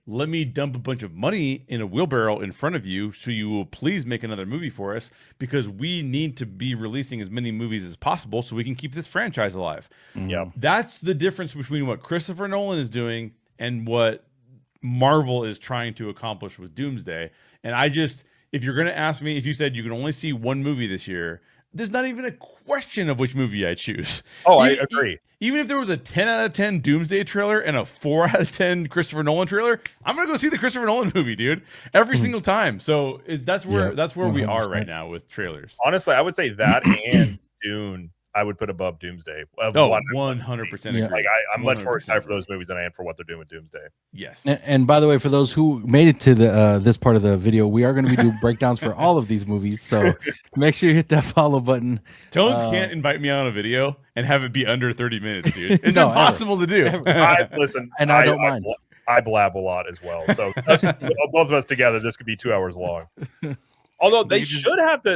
let me dump a bunch of money in a wheelbarrow in front of you so you will please make another movie for us, because we need to be releasing as many movies as possible so we can keep this franchise alive. Yeah, that's the difference between what Christopher Nolan is doing and what Marvel is trying to accomplish with Doomsday. And if you're going to ask me, if you said you can only see one movie this year, there's not even a question of which movie I choose. I agree. Even if there was a 10 out of 10 Doomsday trailer and a 4 out of 10 Christopher Nolan trailer, I'm going to go see the Christopher Nolan movie, dude, every single time. So that's where we are right now with trailers. Honestly, I would say that and Dune I would put above Doomsday. 100%. Like I'm much more excited for those movies than I am for what they're doing with Doomsday. Yes. And by the way, for those who made it to the this part of the video, we are going to be doing breakdowns for all of these movies. So make sure you hit that follow button. Tones can't invite me on a a video and have it be under 30 minutes, dude. It's impossible to do. Listen, and I don't mind. I blab a lot as well. So both of us together, this could be 2 hours long. Although they should have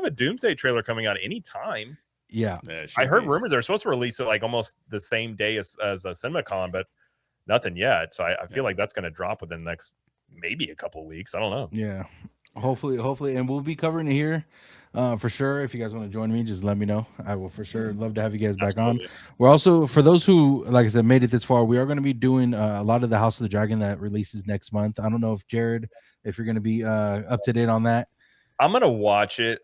a Doomsday trailer coming out anytime. Yeah, I heard rumors they're supposed to release it like almost the same day as a CinemaCon, but nothing yet. So I feel like that's going to drop within the next maybe a couple of weeks. I don't know. Yeah, hopefully, and we'll be covering it here for sure. If you guys want to join me, just let me know. I will for sure love to have you guys back on. We're also, for those who, like I said, made it this far, we are going to be doing a lot of the House of the Dragon that releases next month. I don't know if Jared, if you're going to be up to date on that. I'm going to watch it.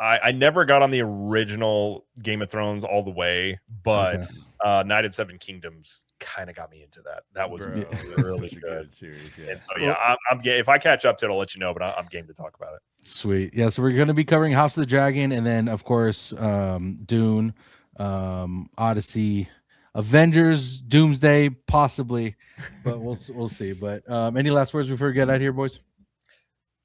I never got on the original Game of Thrones all the way, but Night of Seven Kingdoms kind of got me into that. That was Bro, really such a good series. Yeah. And so I'm game. If I catch up to it, I'll let you know. But I'm game to talk about it. Sweet. Yeah, so we're going to be covering House of the Dragon, and then of course Dune, Odyssey, Avengers, Doomsday, possibly, but we'll see. But any last words before we get out of here, boys?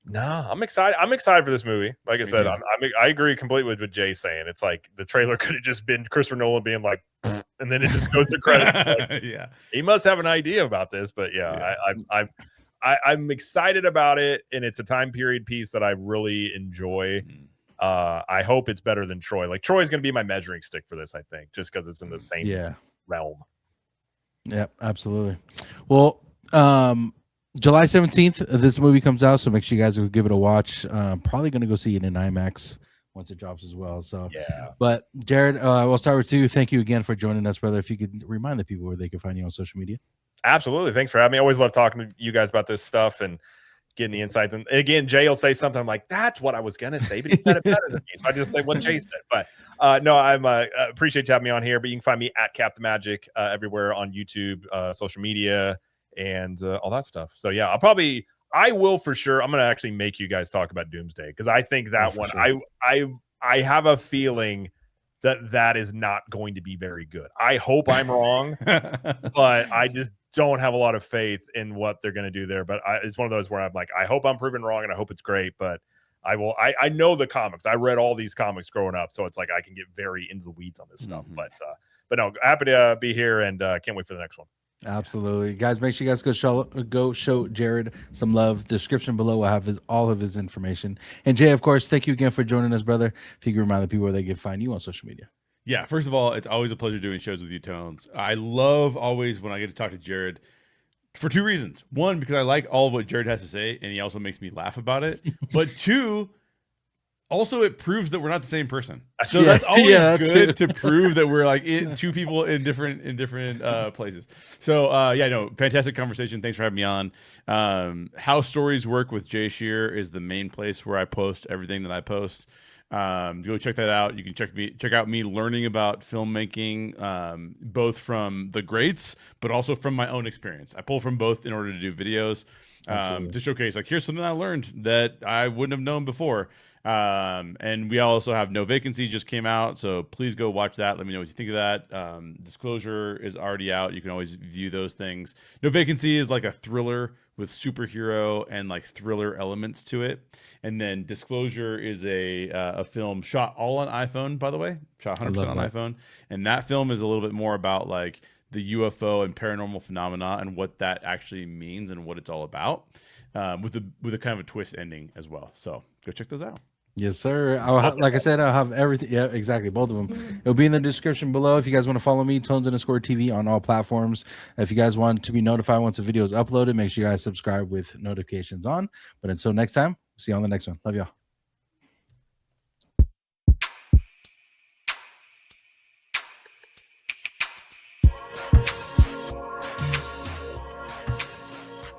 No, I'm excited. I'm excited for this movie. Like I Me said, too. I agree completely with what Jay's saying. It's like the trailer could have just been Christopher Nolan being like, and then it just goes to credits. Like, Yeah. He must have an idea about this, but I'm excited about it, and it's a time period piece that I really enjoy. I hope it's better than Troy. Like Troy's going to be my measuring stick for this, I think, just because it's in the same realm. Yeah, absolutely. Well, July 17th, this movie comes out, so make sure you guys will give it a watch. Probably going to go see it in IMAX once it drops as well. So, yeah. But Jared, we'll start with you. Thank you again for joining us, brother. If you could remind the people where they can find you on social media. Absolutely. Thanks for having me. I always love talking to you guys about this stuff and getting the insights. And again, Jay will say something. I'm like, that's what I was going to say, but he said it better than me. So I just say what Jay said. But no, I'm appreciate you having me on here. But you can find me at CapTheMagic everywhere on YouTube, social media, and all that stuff. So yeah, I will for sure. I'm going to actually make you guys talk about Doomsday, because I think that one, sure. I have a feeling that is not going to be very good. I hope I'm wrong, but I just don't have a lot of faith in what they're going to do there. But it's one of those where I'm like, I hope I'm proven wrong, and I hope it's great. But I know the comics. I read all these comics growing up, so it's like I can get very into the weeds on this stuff. But no, happy to be here, and can't wait for the next one. Absolutely, guys. Make sure you guys go show Jared some love. Description below will have all of his information. And Jay, of course, thank you again for joining us, brother. If you can remind the people where they can find you on social media. Yeah, first of all, it's always a pleasure doing shows with you, Tones. I love always when I get to talk to Jared for two reasons. One, because I like all of what Jared has to say, and he also makes me laugh about it. But two, also it proves that we're not the same person. So that's always good to prove that we're like two people in different places. So fantastic conversation. Thanks for having me on. How Stories Work with Jay Sherer is the main place where I post everything that I post. Go check that out. You can check out me learning about filmmaking, both from the greats, but also from my own experience. I pull from both in order to do videos, to showcase like, here's something I learned that I wouldn't have known before. And we also have No Vacancy just came out, so please go watch that. Let me know what you think of that. Disclosure is already out. You can always view those things. No Vacancy is like a thriller with superhero and like thriller elements to it. And then Disclosure is a film shot all on iPhone, by the way, shot 100% on iPhone. And that film is a little bit more about like the UFO and paranormal phenomena and what that actually means and what it's all about, with a kind of a twist ending as well. So go check those out. Yes, sir. Like I said, I'll have everything. Yeah, exactly. Both of them. It'll be in the description below. If you guys want to follow me, Tones_TV on all platforms. If you guys want to be notified once a video is uploaded, make sure you guys subscribe with notifications on. But until next time, see you on the next one. Love y'all.